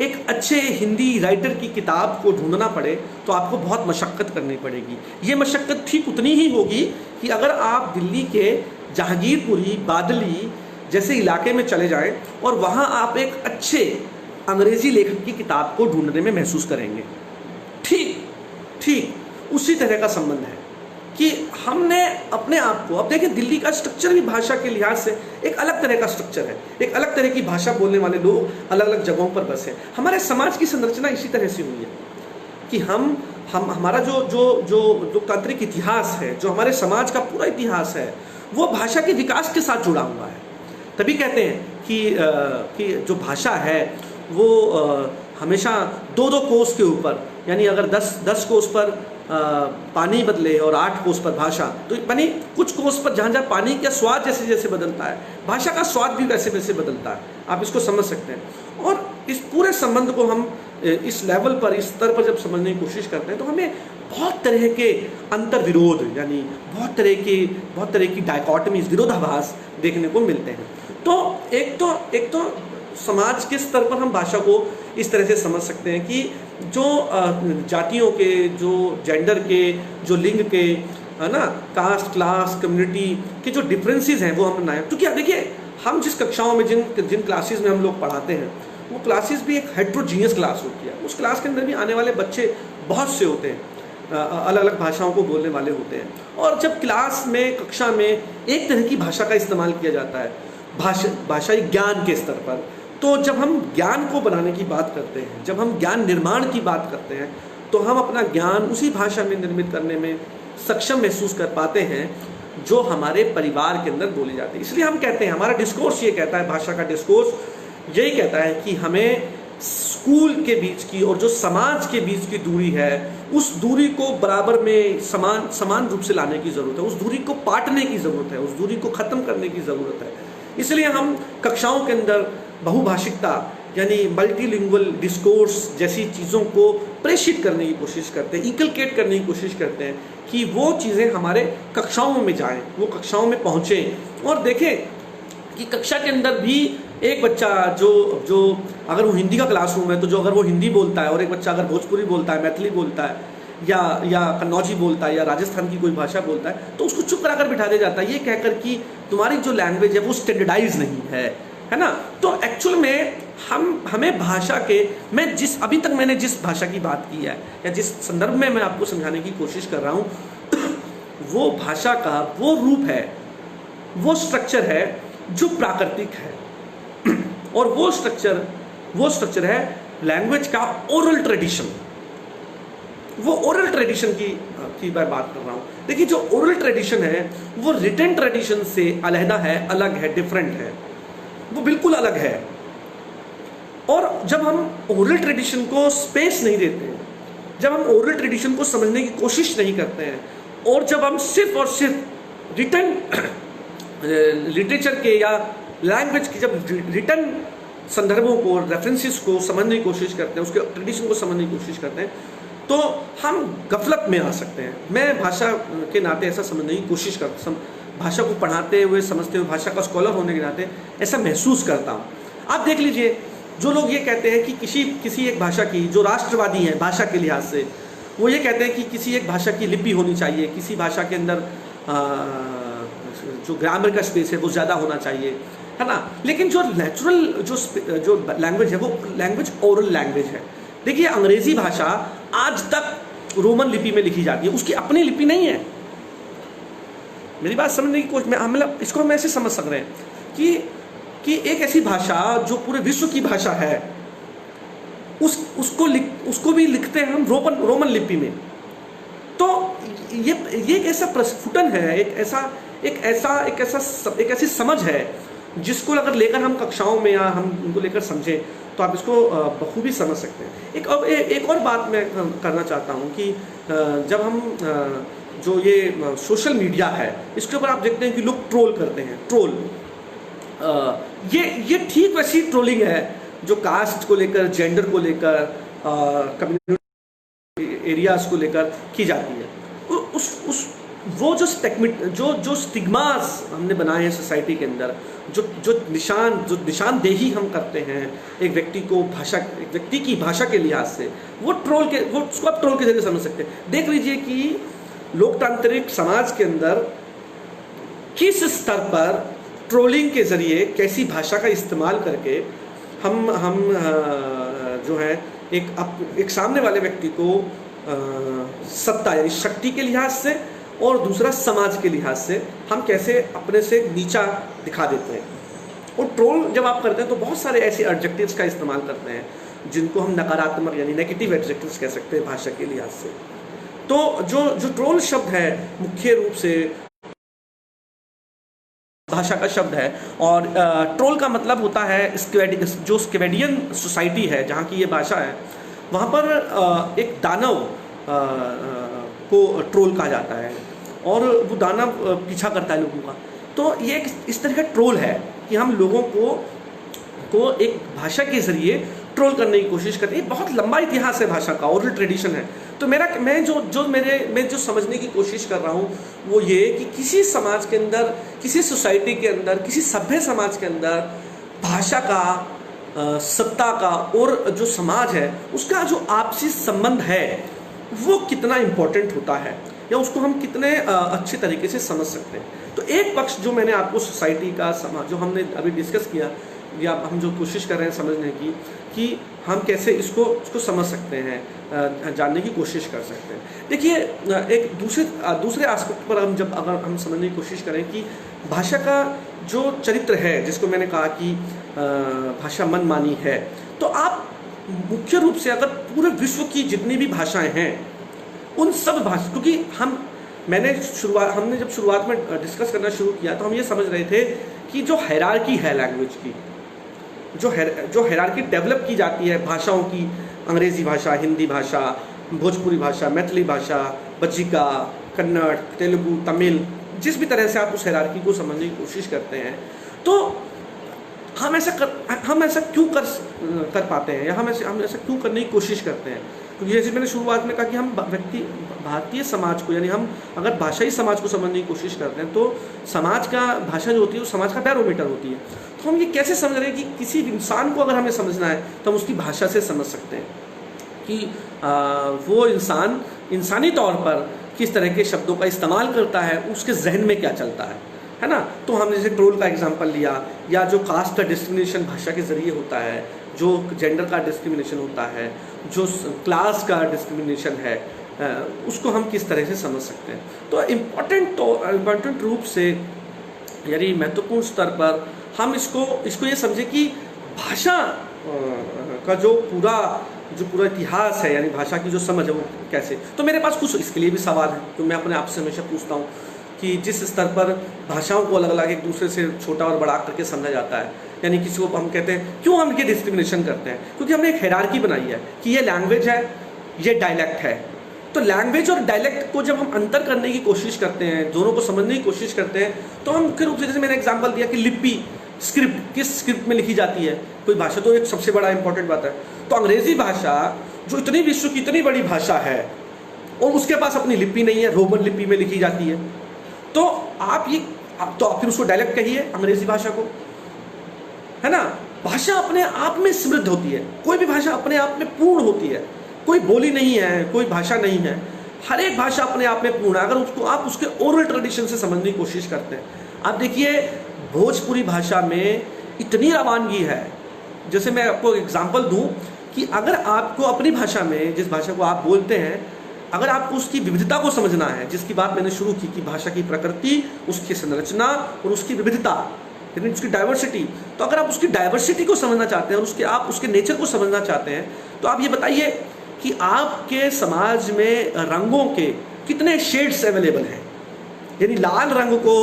एक अच्छे हिंदी राइटर की किताब को ढूंढना पड़े तो आपको बहुत मशक्क़त करनी पड़ेगी। ये मशक्क़त ठीक उतनी ही होगी कि अगर आप दिल्ली के जहांगीरपुरी, बादली जैसे इलाके में चले जाएं और वहाँ आप एक अच्छे अंग्रेज़ी लेखक की किताब को ढूंढने में महसूस करेंगे। ठीक उसी तरह का संबंध है कि हमने अपने आप को, अब देखिए दिल्ली का स्ट्रक्चर भी भाषा के लिहाज से एक अलग तरह का स्ट्रक्चर है, एक अलग तरह की भाषा बोलने वाले लोग अलग अलग जगहों पर बसे। हमारे समाज की संरचना इसी तरह से हुई है कि हमारा जो लोकतांत्रिक इतिहास है, जो हमारे समाज का पूरा इतिहास है, वो भाषा के विकास के साथ जुड़ा हुआ है। तभी कहते हैं कि जो भाषा है वो हमेशा दो कोस के ऊपर, यानी अगर 10 कोस पर पानी बदले और 8 कोस पर भाषा, तो यानी कुछ कोस पर जहाँ जहाँ पानी का स्वाद जैसे जैसे बदलता है, भाषा का स्वाद भी वैसे वैसे बदलता है। आप इसको समझ सकते हैं। और इस पूरे संबंध को हम इस लेवल पर, इस स्तर पर जब समझने की कोशिश करते हैं तो हमें बहुत तरह के अंतर विरोध, यानी बहुत तरह की डायकॉटमीज, विरोधाभास देखने को मिलते हैं। तो एक तो समाज के स्तर पर हम भाषा को इस तरह से समझ सकते हैं कि जो जातियों के, जो जेंडर के, जो लिंग के, है ना, कास्ट, क्लास, कम्युनिटी के जो डिफरेंसेस हैं वो हम बनाएं। क्योंकि देखिए हम जिस कक्षाओं में, जिन क्लासेस में हम लोग पढ़ाते हैं, वो क्लासेस भी एक हेट्रोजीनियस क्लास होती है। उस क्लास के अंदर भी आने वाले बच्चे बहुत से होते हैं, अलग अलग भाषाओं को बोलने वाले होते हैं। और जब क्लास में, कक्षा में एक तरह की भाषा का इस्तेमाल किया जाता है भाषाई ज्ञान के स्तर पर, तो जब हम ज्ञान को बनाने की बात करते हैं, जब हम ज्ञान निर्माण की बात करते हैं, तो हम अपना ज्ञान उसी भाषा में निर्मित करने में सक्षम महसूस कर पाते हैं जो हमारे परिवार के अंदर बोली जाती है। इसलिए हम कहते हैं, हमारा डिस्कोर्स ये कहता है, भाषा का डिस्कोर्स यही कहता है कि हमें स्कूल के बीच की और जो समाज के बीच की दूरी है, उस दूरी को बराबर में समान रूप से लाने की ज़रूरत है, उस दूरी को पाटने की ज़रूरत है, उस दूरी को ख़त्म करने की ज़रूरत है। इसलिए हम कक्षाओं के अंदर बहुभाषिकता, यानी मल्टीलिंगुअल डिस्कोर्स जैसी चीज़ों को प्रेषित करने की कोशिश करते हैं, इनकलकेट करने की कोशिश करते हैं कि वो चीज़ें हमारे कक्षाओं में जाएं, वो कक्षाओं में पहुँचें। और देखें कि कक्षा के अंदर भी एक बच्चा जो अगर वो हिंदी का क्लासरूम है, तो जो अगर वो हिंदी बोलता है, और एक बच्चा अगर भोजपुरी बोलता है, मैथिली बोलता है, या कन्नौजी बोलता है, या राजस्थान की कोई भाषा बोलता है, तो उसको चुप कराकर बिठा दिया जाता है, ये कहकर कि तुम्हारी जो लैंग्वेज है वो स्टैंडर्डाइज नहीं है ना। तो एक्चुअल में हमें भाषा के, अभी तक मैंने जिस भाषा की बात की है, या जिस संदर्भ में मैं आपको समझाने की कोशिश कर रहा हूँ, वो भाषा का वो रूप है, वो स्ट्रक्चर है जो प्राकृतिक है। और वो स्ट्रक्चर है लैंग्वेज का ओरल ट्रेडिशन। वो ओरल ट्रेडिशन की मैं बात कर रहा हूँ। देखिए, जो ओरल ट्रेडिशन है वो रिटन ट्रेडिशन से अलहदा है, अलग है, डिफरेंट है, वो बिल्कुल अलग है। और जब हम ओरल ट्रेडिशन को स्पेस नहीं देते हैं, जब हम ओरल ट्रेडिशन को समझने की कोशिश नहीं करते हैं, और जब हम सिर्फ और सिर्फ रिटन लिटरेचर के या लैंग्वेज के जब रिटन संदर्भों को, रेफरेंसेस को समझने की कोशिश करते हैं, उसके ट्रेडिशन को समझने की कोशिश करते हैं, तो हम गफलत में आ सकते हैं। मैं भाषा के नाते ऐसा समझने की कोशिश करता हूँ, भाषा को पढ़ाते हुए, समझते हुए, भाषा का स्कॉलर होने के नाते ऐसा महसूस करता हूँ। आप देख लीजिए, जो लोग ये कहते हैं कि किसी एक भाषा की, जो राष्ट्रवादी हैं भाषा के लिहाज से, वो ये कहते हैं कि किसी एक भाषा की लिपि होनी चाहिए, किसी भाषा के अंदर जो ग्रामर का स्पेस है वो ज़्यादा होना चाहिए, है ना। लेकिन जो नेचुरल जो लैंग्वेज है वो लैंग्वेज ओरल लैंग्वेज है। देखिए, अंग्रेज़ी भाषा आज तक रोमन लिपि में लिखी जाती है, उसकी अपनी लिपि नहीं है। मेरी बात समझने की कोशिश, मतलब इसको हम ऐसे समझ सक रहे हैं कि एक ऐसी भाषा जो पूरे विश्व की भाषा है, उसको भी लिखते हैं हम रोमन लिपि में। तो ये एक ऐसा प्रस्फुटन है, एक ऐसी समझ है जिसको अगर लेकर हम कक्षाओं में या हम उनको लेकर समझें तो आप इसको बखूबी समझ सकते हैं। एक और बात मैं करना चाहता हूँ कि जब हम जो ये सोशल मीडिया है, इसके ऊपर आप देखते हैं कि लोग ट्रोल करते हैं। ट्रोल ये ठीक वैसी ट्रोलिंग है जो कास्ट को लेकर, जेंडर को लेकर, कम्युनिटी एरियाज को लेकर की जाती है। उस वो जो स्टिग्मास हमने बनाए हैं सोसाइटी के अंदर, जो निशानदेही हम करते हैं एक व्यक्ति की भाषा के लिहाज से, वो उसको आप ट्रोल के जरिए समझ सकते हैं। देख लीजिए कि लोकतांत्रिक समाज के अंदर किस स्तर पर ट्रोलिंग के जरिए कैसी भाषा का इस्तेमाल करके हम जो है एक सामने वाले व्यक्ति को सत्ता यानी शक्ति के लिहाज से और दूसरा समाज के लिहाज से हम कैसे अपने से नीचा दिखा देते हैं। और ट्रोल जब आप करते हैं तो बहुत सारे ऐसे एडजेक्टिव्स का इस्तेमाल करते हैं जिनको हम नकारात्मक यानी नेगेटिव एडजेक्टिव्स कह सकते हैं भाषा के लिहाज से। तो जो ट्रोल शब्द है मुख्य रूप से भाषा का शब्द है, और ट्रोल का मतलब होता है जो स्क्वेडियन सोसाइटी है जहाँ की ये भाषा है, वहाँ पर एक दानव को ट्रोल कहा जाता है और वो दानव पीछा करता है लोगों का। तो ये इस तरह का ट्रोल है कि हम लोगों को एक भाषा के जरिए ट्रोल करने की कोशिश करते हैं। बहुत लंबा इतिहास है भाषा का, ओरल ट्रेडिशन है। तो मैं जो समझने की कोशिश कर रहा हूँ वो ये कि किसी समाज के अंदर, किसी सोसाइटी के अंदर, किसी सभ्य समाज के अंदर भाषा का, सत्ता का और जो समाज है उसका जो आपसी संबंध है वो कितना इम्पोर्टेंट होता है, या उसको हम कितने अच्छे तरीके से समझ सकते हैं। तो एक पक्ष जो मैंने आपको सोसाइटी का, समाज जो हमने अभी डिस्कस किया या हम जो कोशिश कर रहे हैं समझने की कि हम कैसे इसको समझ सकते हैं, जानने की कोशिश कर सकते हैं। देखिए एक दूसरे एस्पेक्ट पर अगर हम समझने की कोशिश करें कि भाषा का जो चरित्र है, जिसको मैंने कहा कि भाषा मनमानी है, तो आप मुख्य रूप से अगर पूरे विश्व की जितनी भी भाषाएं हैं उन सब भाषा, क्योंकि हमने जब शुरुआत में डिस्कस करना शुरू किया तो हम ये समझ रहे थे कि जो हायरार्की है लैंग्वेज की, जो हायरार्की डेवलप की जाती है भाषाओं की, अंग्रेज़ी भाषा, हिंदी भाषा, भोजपुरी भाषा, मैथिली भाषा, बज्जिका, कन्नड़, तेलुगु, तमिल, जिस भी तरह से आप उस हायरार्की को समझने की कोशिश करते हैं, तो हम ऐसा क्यों कर पाते हैं, या हम ऐसा क्यों करने की कोशिश करते हैं? क्योंकि जैसे मैंने शुरुआत में कहा कि हम भारतीय समाज को, यानी हम अगर भाषाई समाज को समझने की कोशिश करते हैं तो समाज का, भाषा जो होती है वो समाज का बैरोमीटर होती है। तो हम ये कैसे समझ रहे हैं कि किसी इंसान को अगर हमें समझना है तो हम उसकी भाषा से समझ सकते हैं कि वो इंसान इंसानी तौर पर किस तरह के शब्दों का इस्तेमाल करता है, उसके जहन में क्या चलता है ना। तो हमने जैसे ट्रोल का एग्जांपल लिया, या जो कास्ट का डिस्क्रिमिनेशन भाषा के ज़रिए होता है, जो जेंडर का डिस्क्रिमिनेशन होता है, जो क्लास का डिस्क्रिमिनेशन है, उसको हम किस तरह से समझ सकते हैं। तो इम्पोर्टेंट रूप से यानी महत्वपूर्ण स्तर पर हम इसको ये समझे कि भाषा का जो पूरा इतिहास है, यानी भाषा की जो समझ है वो कैसे। तो मेरे पास कुछ इसके लिए भी सवाल है जो मैं अपने आप से हमेशा पूछता हूँ कि जिस स्तर पर भाषाओं को अलग अलग एक दूसरे से छोटा और बड़ा करके समझा जाता है, यानी किसी को हम कहते हैं क्यों हम ये डिस्क्रिमिनेशन करते हैं, क्योंकि हमने एक हायरार्की बनाई है कि ये लैंग्वेज है, ये डायलेक्ट है। तो लैंग्वेज और डायलेक्ट को जब हम अंतर करने की कोशिश करते हैं, दोनों को समझने की कोशिश करते हैं, तो हम मुख्य रूप से, जैसे मैंने एग्जाम्पल दिया कि लिपि, स्क्रिप्ट, किस स्क्रिप्ट में लिखी जाती है कोई भाषा, तो एक सबसे बड़ा इंपॉर्टेंट बात है। तो अंग्रेजी भाषा जो इतनी विश्व की इतनी बड़ी भाषा है और उसके पास अपनी लिपि नहीं है, रोमन लिपि में लिखी जाती है, तो आप फिर उसको डायलेक्ट कहिए अंग्रेजी भाषा को, है ना। भाषा अपने आप में समृद्ध होती है, कोई भी भाषा अपने आप में पूर्ण होती है, कोई बोली नहीं है, कोई भाषा नहीं है, हर एक भाषा अपने आप में पूर्ण है अगर उसको आप उसके ओरल ट्रेडिशन से समझने की कोशिश करते हैं। आप देखिए भोजपुरी भाषा में इतनी रवानगी है, जैसे मैं आपको एग्जांपल दूं कि अगर आपको अपनी भाषा में, जिस भाषा को आप बोलते हैं, अगर आपको उसकी विविधता को समझना है, जिसकी बात मैंने शुरू की कि भाषा की प्रकृति, उसकी संरचना और उसकी विविधता, यानी उसकी डाइवर्सिटी, तो अगर आप उसकी डाइवर्सिटी को समझना चाहते हैं, आप उसके नेचर को समझना चाहते हैं, तो आप ये बताइए कि आपके समाज में रंगों के कितने शेड्स अवेलेबल हैं। यानी लाल रंग को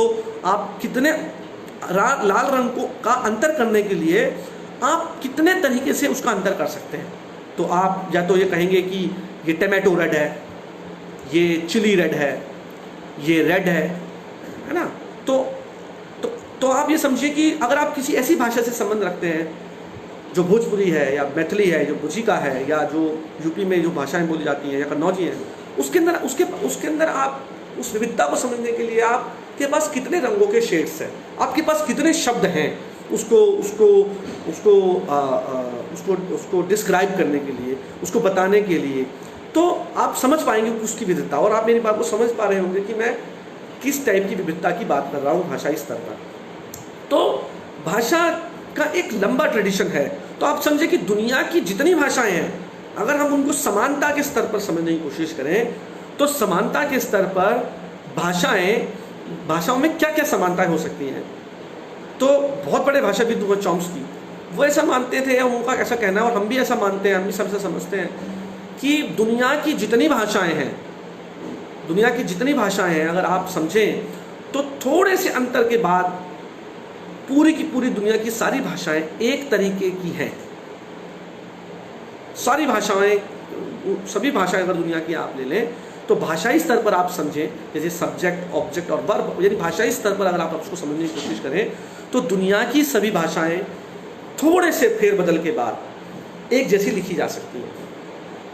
आप लाल रंग को का अंतर करने के लिए आप कितने तरीके से उसका अंतर कर सकते हैं। तो आप या तो ये कहेंगे कि ये टमाटो रेड है, ये चिली रेड है, ये रेड है ना। तो तो आप ये समझिए कि अगर आप किसी ऐसी भाषा से संबंध रखते हैं जो भोजपुरी है या मैथिली है, जो बुझिका है, या जो यूपी में जो भाषाएं बोली जाती हैं या कन्नौजी हैं, उसके अंदर आप उस विविधता को समझने के लिए आपके पास कितने रंगों के शेड्स हैं, आपके पास कितने शब्द हैं उसको उसको उसको उसको उसको डिस्क्राइब करने के लिए, उसको बताने के लिए, तो आप समझ पाएंगे उसकी विविधता। और आप मेरी बात को समझ पा रहे होंगे कि मैं किस टाइप की विविधता की बात कर रहा हूँ भाषाई स्तर पर। तो भाषा का एक लंबा ट्रेडिशन है। तो आप समझे कि दुनिया की जितनी भाषाएं हैं, अगर हम उनको समानता के स्तर पर समझने की कोशिश करें, तो समानता के स्तर पर भाषाओं में क्या क्या समानताएं हो सकती हैं। तो बहुत बड़े भाषाविद हुए चॉम्स्की, वो ऐसा मानते थे, या उनका ऐसा कहना है और हम भी ऐसा मानते हैं, हम भी सबसे समझते हैं कि दुनिया की जितनी भाषाएं हैं अगर आप समझें, तो थोड़े से अंतर के बाद पूरी की पूरी दुनिया की सारी भाषाएं एक तरीके की हैं। सारी भाषाएं, सभी भाषाएं अगर दुनिया की आप ले लें, तो भाषाई स्तर पर आप समझें, जैसे सब्जेक्ट, ऑब्जेक्ट और वर्ब, यानी भाषाई स्तर पर अगर आप उसको समझने की कोशिश करें, तो दुनिया की सभी भाषाएं थोड़े से फेरबदल के बाद एक जैसी लिखी जा सकती हैं।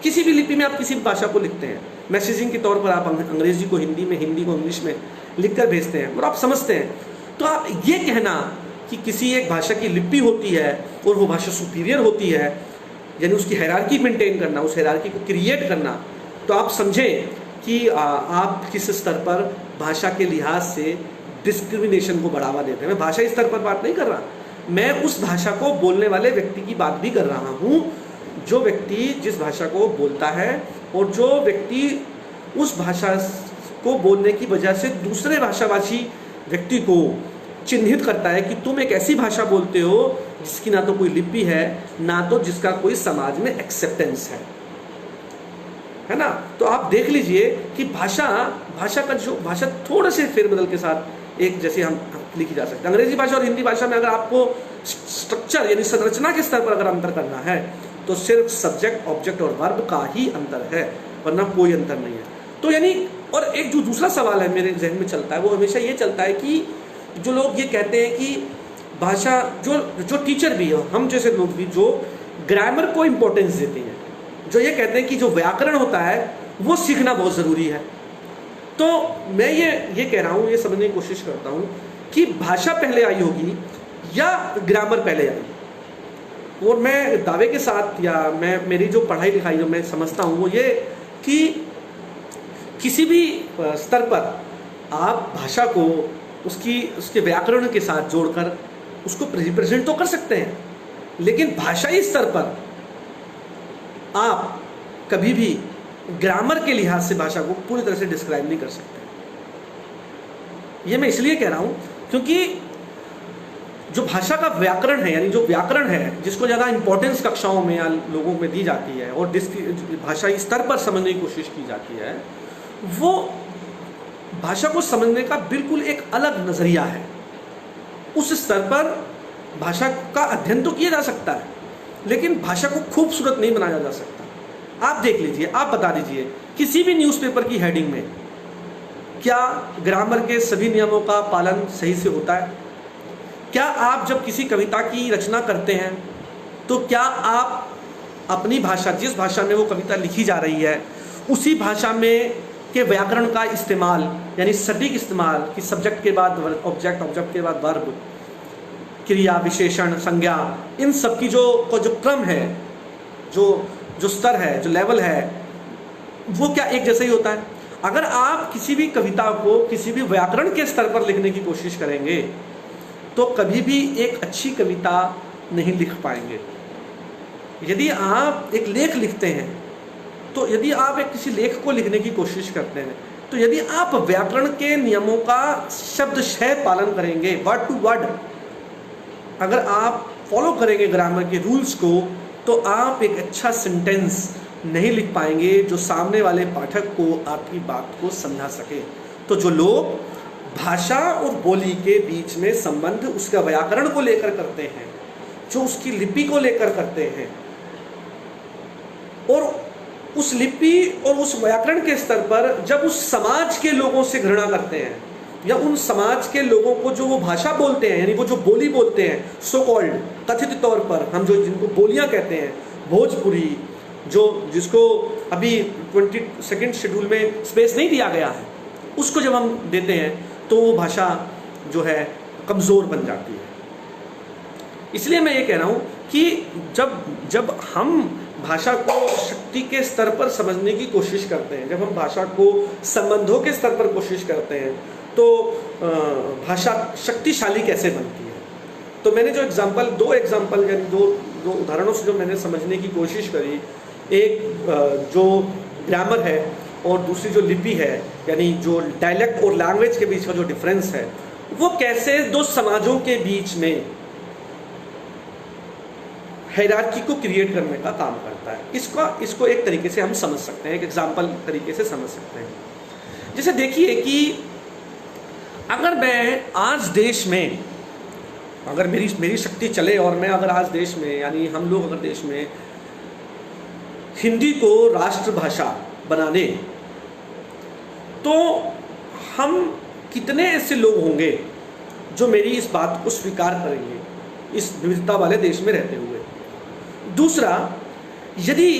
किसी भी लिपि में आप किसी भी भाषा को लिखते हैं, मैसेजिंग के तौर पर आप अंग्रेजी को हिंदी में, हिंदी को इंग्लिश में लिखकर भेजते हैं और आप समझते हैं। तो आप ये कहना कि किसी एक भाषा की लिपि होती है और वो भाषा सुपीरियर होती है, यानी उसकी हायरार्की मेंटेन करना, उस हायरार्की को क्रिएट करना, तो आप समझें कि आप किस स्तर पर भाषा के लिहाज से डिस्क्रिमिनेशन को बढ़ावा देते हैं। मैं भाषाई स्तर पर बात नहीं कर रहा, मैं उस भाषा को बोलने वाले व्यक्ति की बात भी कर रहा हूँ, जो व्यक्ति जिस भाषा को बोलता है और जो व्यक्ति उस भाषा को बोलने की वजह से दूसरे भाषाभाषी व्यक्ति को चिन्हित करता है कि तुम एक ऐसी भाषा बोलते हो जिसकी ना तो कोई लिपि है, ना तो जिसका कोई समाज में एक्सेप्टेंस है ना। तो आप देख लीजिए कि भाषा थोड़े से फेरबदल के साथ एक जैसे हम लिखी जा सकते हैं। अंग्रेजी भाषा और हिंदी भाषा में अगर आपको स्ट्रक्चर यानी संरचना के स्तर पर अगर अंतर करना है, तो सिर्फ सब्जेक्ट, ऑब्जेक्ट और वर्ब का ही अंतर है, वरना कोई अंतर नहीं है। तो यानी, और एक जो दूसरा सवाल है मेरे जहन में चलता है, वो हमेशा ये चलता है कि जो लोग ये कहते हैं कि भाषा, जो टीचर भी है, हम जैसे लोग भी जो ग्रामर को इम्पोर्टेंस देते हैं, जो ये कहते हैं कि जो व्याकरण होता है वो सीखना बहुत ज़रूरी है। तो मैं ये कह रहा हूँ, ये समझने की कोशिश करता हूँ कि भाषा पहले आई होगी या ग्रामर पहले आई। और मैं दावे के साथ, या मेरी जो पढ़ाई लिखाई जो मैं समझता हूँ वो ये कि किसी भी स्तर पर आप भाषा को उसके व्याकरण के साथ जोड़कर उसको रिप्रेजेंट तो कर सकते हैं, लेकिन भाषाई स्तर पर आप कभी भी ग्रामर के लिहाज से भाषा को पूरी तरह से डिस्क्राइब नहीं कर सकते। ये मैं इसलिए कह रहा हूँ क्योंकि जो भाषा का व्याकरण है, यानी जो व्याकरण है जिसको ज़्यादा इंपॉर्टेंस कक्षाओं में या लोगों में दी जाती है और भाषाई स्तर पर समझने की कोशिश की जाती है, वो भाषा को समझने का बिल्कुल एक अलग नज़रिया है। उस स्तर पर भाषा का अध्ययन तो किया जा सकता है, लेकिन भाषा को खूबसूरत नहीं बनाया जा सकता। आप देख लीजिए, आप बता दीजिए किसी भी न्यूज़पेपर की हेडिंग में क्या ग्रामर के सभी नियमों का पालन सही से होता है? क्या आप जब किसी कविता की रचना करते हैं तो क्या आप अपनी भाषा, जिस भाषा में वो कविता लिखी जा रही है, उसी भाषा में के व्याकरण का इस्तेमाल, यानी सटीक इस्तेमाल कि सब्जेक्ट के बाद ऑब्जेक्ट, ऑब्जेक्ट के बाद वर्ब, क्रिया, विशेषण, संज्ञा, इन सब की जो क्रम है, जो स्तर है, जो लेवल है, वो क्या एक जैसा ही होता है? अगर आप किसी भी कविता को किसी भी व्याकरण के स्तर पर लिखने की कोशिश करेंगे तो कभी भी एक अच्छी कविता नहीं लिख पाएंगे। यदि आप एक लेख लिखते हैं, तो यदि आप एक किसी लेख को लिखने की कोशिश करते हैं, तो यदि आप व्याकरण के नियमों का शब्दशः पालन करेंगे, वर्ड टू वर्ड अगर आप फॉलो करेंगे ग्रामर के रूल्स को, तो आप एक अच्छा सेंटेंस नहीं लिख पाएंगे जो सामने वाले पाठक को आपकी बात को समझा सके। तो जो लोग भाषा और बोली के बीच में संबंध उसका व्याकरण को लेकर करते हैं, जो उसकी लिपि को लेकर करते हैं, और उस लिपि और उस व्याकरण के स्तर पर जब उस समाज के लोगों से घृणा करते हैं, या उन समाज के लोगों को जो वो भाषा बोलते हैं, यानी वो जो बोली बोलते हैं, सो कॉल्ड कथित तौर पर हम जो जिनको बोलियां कहते हैं, भोजपुरी, जो जिसको अभी 22nd शेड्यूल में स्पेस नहीं दिया गया है, उसको जब हम देते हैं तो वो भाषा जो है कमज़ोर बन जाती है। इसलिए मैं ये कह रहा हूँ कि जब हम भाषा को शक्ति के स्तर पर समझने की कोशिश करते हैं, जब हम भाषा को संबंधों के स्तर पर कोशिश करते हैं, तो भाषा शक्तिशाली कैसे बनती है। तो मैंने जो दो एग्जाम्पल यानी दो उदाहरणों से जो मैंने समझने की कोशिश करी, एक जो ग्रामर है और दूसरी जो लिपि है, यानी जो डायलेक्ट और लैंग्वेज के बीच का जो डिफरेंस है, वो कैसे दो समाजों के बीच में हायरार्की को क्रिएट करने का काम करता है। इसको एक तरीके से हम समझ सकते हैं, एक एग्जाम्पल तरीके से समझ सकते हैं। जैसे देखिए कि अगर मैं आज देश में, अगर मेरी शक्ति चले और मैं अगर आज देश में, यानी हम लोग अगर देश में हिंदी को राष्ट्रभाषा बना दें, तो हम कितने ऐसे लोग होंगे जो मेरी इस बात को स्वीकार करेंगे इस विविधता वाले देश में रहते हुए। दूसरा, यदि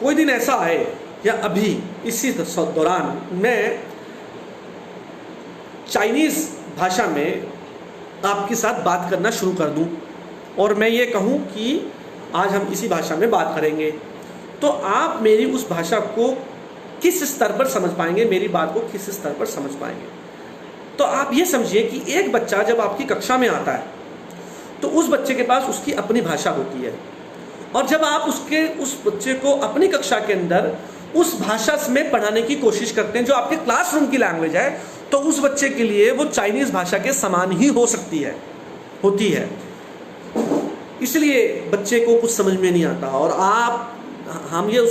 कोई दिन ऐसा आए या अभी इसी दौरान मैं चाइनीज़ भाषा में आपके साथ बात करना शुरू कर दूं और मैं ये कहूं कि आज हम इसी भाषा में बात करेंगे, तो आप मेरी उस भाषा को किस स्तर पर समझ पाएंगे, मेरी बात को किस स्तर पर समझ पाएंगे। तो आप ये समझिए कि एक बच्चा जब आपकी कक्षा में आता है तो उस बच्चे के पास उसकी अपनी भाषा होती है, और जब आप उस बच्चे को अपनी कक्षा के अंदर उस भाषा में पढ़ाने की कोशिश करते हैं जो आपके क्लासरूम की लैंग्वेज है, तो उस बच्चे के लिए वो चाइनीज़ भाषा के समान ही होती है। इसलिए बच्चे को कुछ समझ में नहीं आता, और हम ये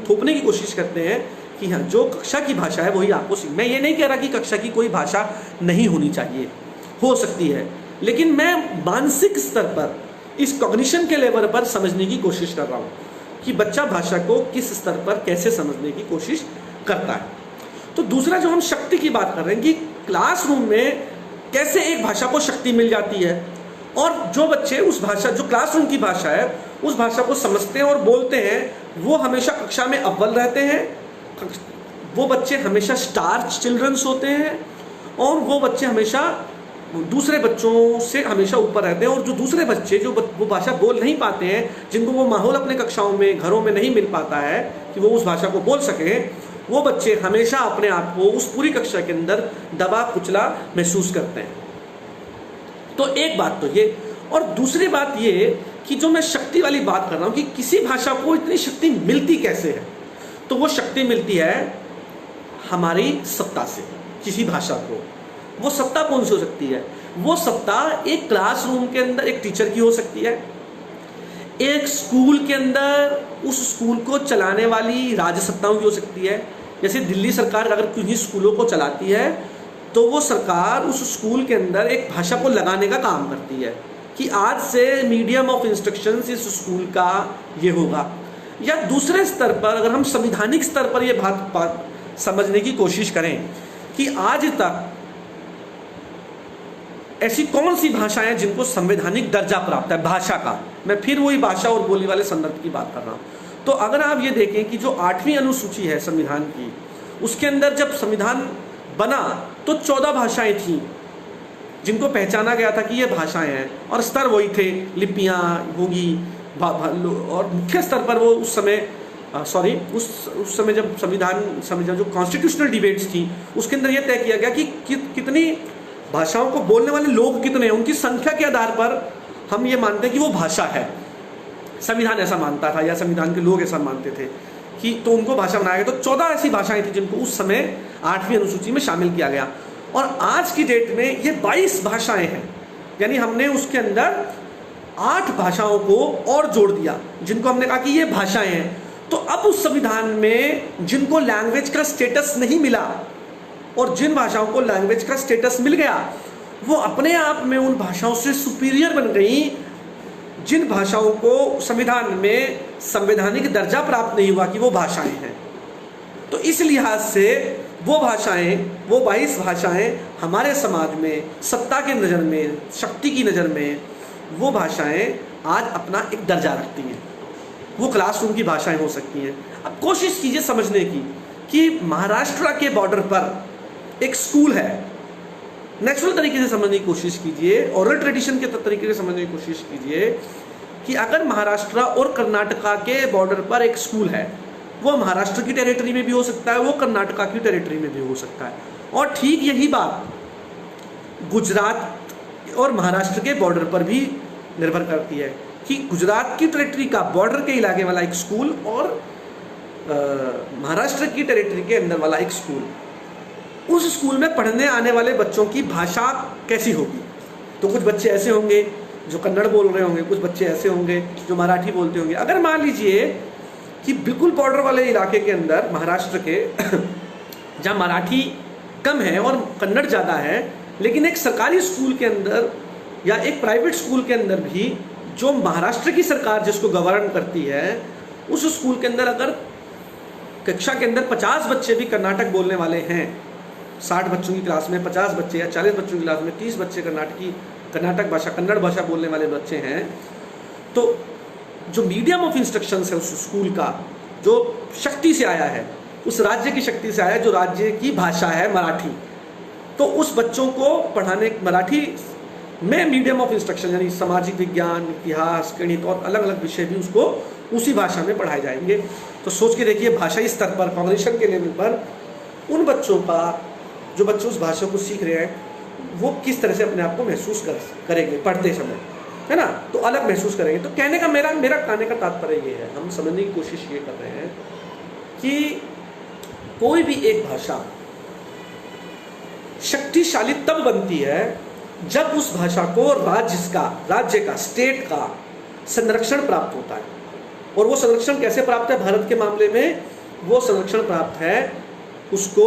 थोपने की कोशिश करते हैं कि हाँ, जो कक्षा की भाषा है वही आपको मैं ये नहीं कह रहा कि कक्षा की कोई भाषा नहीं होनी चाहिए, हो सकती है, लेकिन मैं मानसिक स्तर पर इस कॉग्निशन के लेवल पर समझने की कोशिश कर रहा हूँ कि बच्चा भाषा को किस स्तर पर कैसे समझने की कोशिश करता है। तो दूसरा, जो हम शक्ति की बात कर रहे हैं कि क्लासरूम में कैसे एक भाषा को शक्ति मिल जाती है, और जो बच्चे उस भाषा, जो क्लासरूम की भाषा है, उस भाषा को समझते हैं और बोलते हैं, वो हमेशा कक्षा में अव्वल रहते हैं। वो बच्चे हमेशा स्टार चिल्ड्रंस होते हैं, और वो बच्चे हमेशा दूसरे बच्चों से हमेशा ऊपर रहते हैं। और जो दूसरे बच्चे जो वो भाषा बोल नहीं पाते हैं, जिनको वो माहौल अपने कक्षाओं में, घरों में नहीं मिल पाता है कि वो उस भाषा को बोल सकें, वो बच्चे हमेशा अपने आप को उस पूरी कक्षा के अंदर दबा कुचला महसूस करते हैं। तो एक बात तो ये, और दूसरी बात ये कि जो मैं शक्ति वाली बात कर रहा हूँ कि किसी भाषा को इतनी शक्ति मिलती कैसे है, तो वो शक्ति मिलती है हमारी सत्ता से। किसी भाषा को, वो सत्ता कौन सी हो सकती है? वो सत्ता एक क्लासरूम के अंदर एक टीचर की हो सकती है, एक स्कूल के अंदर उस स्कूल को चलाने वाली राज्य सत्ताओं की हो सकती है। जैसे दिल्ली सरकार अगर किन्हीं स्कूलों को चलाती है, तो वो सरकार उस स्कूल के अंदर एक भाषा को लगाने का काम करती है कि आज से मीडियम ऑफ इंस्ट्रक्शन इस स्कूल का ये होगा। या दूसरे स्तर पर अगर हम संवैधानिक स्तर पर ये बात समझने की कोशिश करें कि आज तक ऐसी कौन सी भाषाएं हैं जिनको संवैधानिक दर्जा प्राप्त है भाषा का, मैं फिर वही भाषा और बोली वाले संदर्भ की बात कर रहा हूँ। तो अगर आप ये देखें कि जो 8वीं अनुसूची है संविधान की, उसके अंदर जब संविधान बना तो 14 भाषाएं थीं जिनको पहचाना गया था कि ये भाषाएं हैं, और स्तर वही थे, लिपियाँ होंगी, और मुख्य स्तर पर वो उस समय जब जो कॉन्स्टिट्यूशनल डिबेट्स थी उसके अंदर यह तय किया गया कि कितनी भाषाओं को बोलने वाले लोग कितने हैं, उनकी संख्या के आधार पर हम ये मानते हैं कि वो भाषा है। संविधान ऐसा मानता था, या संविधान के लोग ऐसा मानते थे कि तो उनको भाषा बनाया गया। तो 14 ऐसी भाषाएं थी जिनको उस समय 8वीं अनुसूची में शामिल किया गया, और आज की डेट में ये 22 भाषाएं हैं। यानी हमने उसके अंदर 8 भाषाओं को और जोड़ दिया जिनको हमने कहा कि ये भाषाएं हैं। तो अब उस संविधान में जिनको लैंग्वेज का स्टेटस नहीं मिला और जिन भाषाओं को लैंग्वेज का स्टेटस मिल गया, वो अपने आप में उन भाषाओं से सुपीरियर बन गई जिन भाषाओं को संविधान में संवैधानिक दर्जा प्राप्त नहीं हुआ कि वो भाषाएं हैं। तो इस लिहाज से वो भाषाएं, वो 22 भाषाएं हमारे समाज में सत्ता के नज़र में, शक्ति की नज़र में, वो भाषाएं आज अपना एक दर्जा रखती हैं। वो क्लासरूम की भाषाएं हो सकती हैं। अब कोशिश कीजिए समझने की कि महाराष्ट्र के बॉर्डर पर एक स्कूल है, नेचुरल तरीके से समझने की कोशिश कीजिए, ओरल ट्रेडिशन के तरीके से समझने की कोशिश कीजिए कि अगर महाराष्ट्र और कर्नाटका के बॉर्डर पर एक स्कूल है, वो महाराष्ट्र की टेरिटरी में भी हो सकता है, वो कर्नाटका की टेरिटरी में भी हो सकता है। और ठीक यही बात गुजरात और महाराष्ट्र के बॉर्डर पर भी निर्भर करती है कि गुजरात की टेरिटरी का बॉर्डर के इलाके वाला एक स्कूल और महाराष्ट्र की टेरिटरी के अंदर वाला एक स्कूल, उस स्कूल में पढ़ने आने वाले बच्चों की भाषा कैसी होगी। तो कुछ बच्चे ऐसे होंगे जो कन्नड़ बोल रहे होंगे, कुछ बच्चे ऐसे होंगे जो मराठी बोलते होंगे। अगर मान लीजिए कि बिल्कुल बॉर्डर वाले इलाके के अंदर महाराष्ट्र के जहाँ मराठी कम है और कन्नड़ ज़्यादा है, लेकिन एक सरकारी स्कूल के अंदर या एक प्राइवेट स्कूल के अंदर भी जो महाराष्ट्र की सरकार जिसको गवर्न करती है, उस स्कूल के अंदर अगर कक्षा के अंदर 50 बच्चे भी कर्नाटक बोलने वाले हैं, 60 बच्चों की क्लास में 50 बच्चे या 40 बच्चों की क्लास में 30 बच्चे कर्नाटक भाषा, कन्नड़ भाषा बोलने वाले बच्चे हैं, तो जो मीडियम ऑफ इंस्ट्रक्शंस है उस स्कूल का, जो शक्ति से आया है, उस राज्य की शक्ति से आया है, जो राज्य की भाषा है मराठी, तो उस बच्चों को पढ़ाने मराठी में मीडियम ऑफ इंस्ट्रक्शन यानी सामाजिक विज्ञान, इतिहास, गणित और अलग अलग विषय भी उसको उसी भाषा में पढ़ाए जाएंगे। तो सोच के देखिए भाषाई स्तर पर, कॉग्निशन के लेवल पर उन बच्चों का, जो बच्चे उस भाषा को सीख रहे हैं, वो किस तरह से अपने आप को महसूस करेंगे पढ़ते समय, है ना। तो अलग महसूस करेंगे। तो कहने का मेरा कहने का तात्पर्य ये है, हम समझने की कोशिश ये कर रहे हैं कि कोई भी एक भाषा शक्तिशाली तब बनती है जब उस भाषा को राज्य का स्टेट का संरक्षण प्राप्त होता है। और वो संरक्षण कैसे प्राप्त है? भारत के मामले में वो संरक्षण प्राप्त है उसको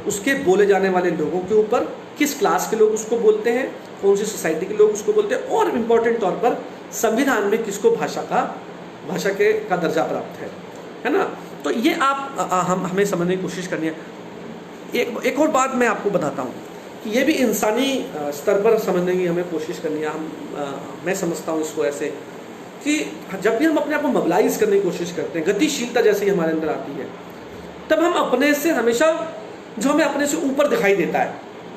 उसके बोले जाने वाले लोगों के ऊपर, किस क्लास के लोग उसको बोलते हैं, कौन सी सोसाइटी के लोग उसको बोलते हैं, और इम्पोर्टेंट तौर पर संविधान में किसको भाषा का दर्जा प्राप्त है ना। तो ये हमें समझने की कोशिश करनी है। एक और बात मैं आपको बताता हूँ कि ये भी इंसानी स्तर पर समझने की हमें कोशिश करनी है। मैं समझता हूँ इसको ऐसे कि जब भी हम अपने आप को मोबिलाइज करने की कोशिश करते हैं, गतिशीलता जैसे ही हमारे अंदर आती है, तब हम अपने से हमेशा जो हमें अपने से ऊपर दिखाई देता है,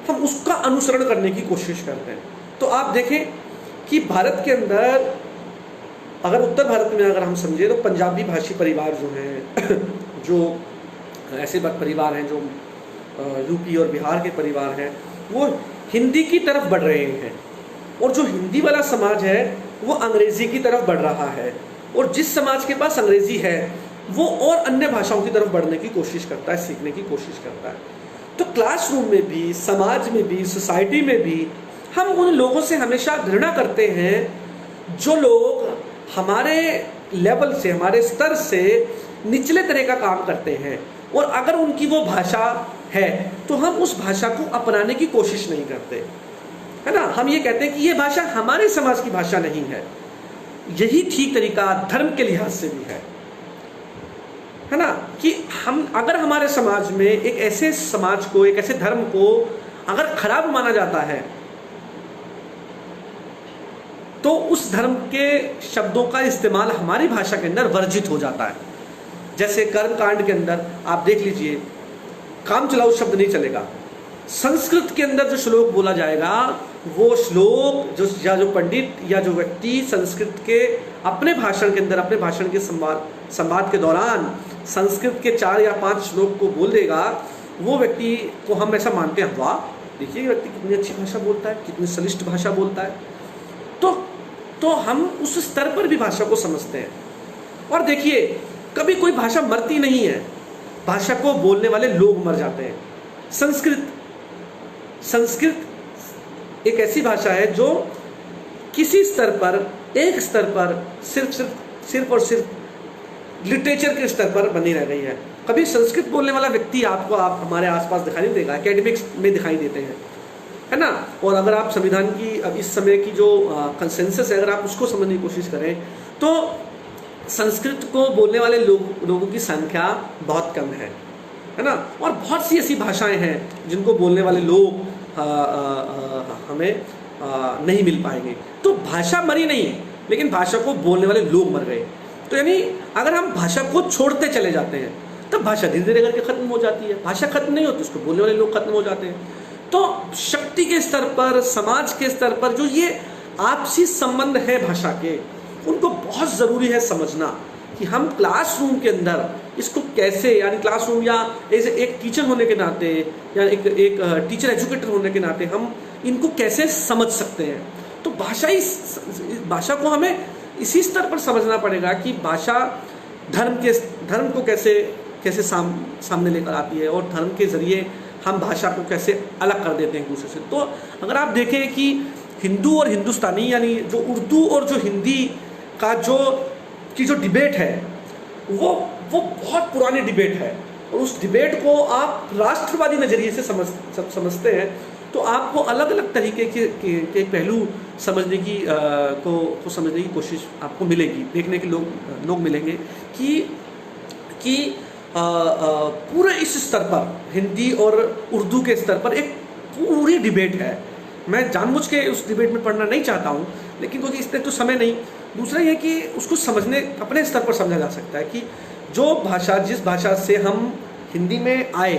हम उसका अनुसरण करने की कोशिश करते हैं। तो आप देखें कि भारत के अंदर, अगर उत्तर भारत में अगर हम समझे, तो पंजाबी भाषी परिवार जो हैं जो ऐसे परिवार हैं जो यूपी और बिहार के परिवार हैं, वो हिंदी की तरफ बढ़ रहे हैं, और जो हिंदी वाला समाज है वो अंग्रेज़ी की तरफ बढ़ रहा है, और जिस समाज के पास अंग्रेज़ी है वो और अन्य भाषाओं की तरफ बढ़ने की कोशिश करता है, सीखने की कोशिश करता है। तो क्लासरूम में भी, समाज में भी, सोसाइटी में भी हम उन लोगों से हमेशा घृणा करते हैं जो लोग हमारे लेवल से, हमारे स्तर से निचले तरह का काम करते हैं, और अगर उनकी वो भाषा है तो हम उस भाषा को अपनाने की कोशिश नहीं करते, है ना। हम ये कहते हैं कि ये भाषा हमारे समाज की भाषा नहीं है। यही ठीक तरीका धर्म के लिहाज से भी है ना, कि हम अगर हमारे समाज में एक ऐसे समाज को, एक ऐसे धर्म को अगर खराब माना जाता है, तो उस धर्म के शब्दों का इस्तेमाल हमारी भाषा के अंदर वर्जित हो जाता है। जैसे कर्म कांड के अंदर आप देख लीजिए, काम चलाओ शब्द नहीं चलेगा। संस्कृत के अंदर जो श्लोक बोला जाएगा, वो श्लोक जो पंडित या जो व्यक्ति संस्कृत के अपने भाषण के अंदर, अपने भाषण के संवाद के दौरान संस्कृत के 4 या 5 श्लोक को बोल देगा, वो व्यक्ति को हम ऐसा मानते हैं, वाह देखिए ये व्यक्ति कितनी अच्छी भाषा बोलता है, कितनी श्रेष्ठ भाषा बोलता है। तो हम उस स्तर पर भी भाषा को समझते हैं। और देखिए, कभी कोई भाषा मरती नहीं है, भाषा को बोलने वाले लोग मर जाते हैं। संस्कृत एक ऐसी भाषा है जो किसी स्तर पर, एक स्तर पर सिर्फ और सिर्फ लिटरेचर के स्तर पर बनी रह गई है। कभी संस्कृत बोलने वाला व्यक्ति आप हमारे आसपास दिखाई नहीं देगा, एकेडमिक्स में दिखाई देते हैं, है ना। और अगर आप संविधान की अब इस समय की जो कंसेंसस है, अगर आप उसको समझने की कोशिश करें, तो संस्कृत को बोलने वाले लोगों की संख्या बहुत कम है ना। और बहुत सी ऐसी भाषाएं हैं जिनको बोलने वाले लोग हमें नहीं मिल पाएंगे। तो भाषा मरी नहीं, लेकिन भाषा को बोलने वाले लोग मर गए। तो यानी अगर हम भाषा को छोड़ते चले जाते हैं तब भाषा धीरे धीरे करके खत्म हो जाती है। भाषा खत्म नहीं होती, उसको बोलने वाले लोग खत्म हो जाते हैं। तो शक्ति के स्तर पर, समाज के स्तर पर जो ये आपसी संबंध है भाषा के, उनको बहुत ज़रूरी है समझना कि हम क्लासरूम के अंदर इसको कैसे, यानी क्लासरूम या एज एक टीचर होने के नाते या एक टीचर एजुकेटर होने के नाते हम इनको कैसे समझ सकते हैं। तो भाषा को हमें इसी स्तर पर समझना पड़ेगा कि भाषा धर्म को कैसे सामने लेकर आती है और धर्म के ज़रिए हम भाषा को कैसे अलग कर देते हैं एक दूसरे से। तो अगर आप देखें कि हिंदू और हिंदुस्तानी, यानी जो उर्दू और जो हिंदी का जो डिबेट है वो बहुत पुरानी डिबेट है, और उस डिबेट को आप राष्ट्रवादी नज़रिए से समझते हैं तो आपको अलग अलग तरीके के पहलू समझने की समझने की कोशिश आपको मिलेगी, देखने के लोग मिलेंगे कि पूरे इस स्तर पर, हिंदी और उर्दू के स्तर पर एक पूरी डिबेट है। मैं जानबूझ के उस डिबेट में पढ़ना नहीं चाहता हूँ, लेकिन क्योंकि इसमें तो समय नहीं। दूसरा ये कि उसको समझने अपने स्तर पर समझा जा सकता है कि जिस भाषा से हम हिंदी में आए,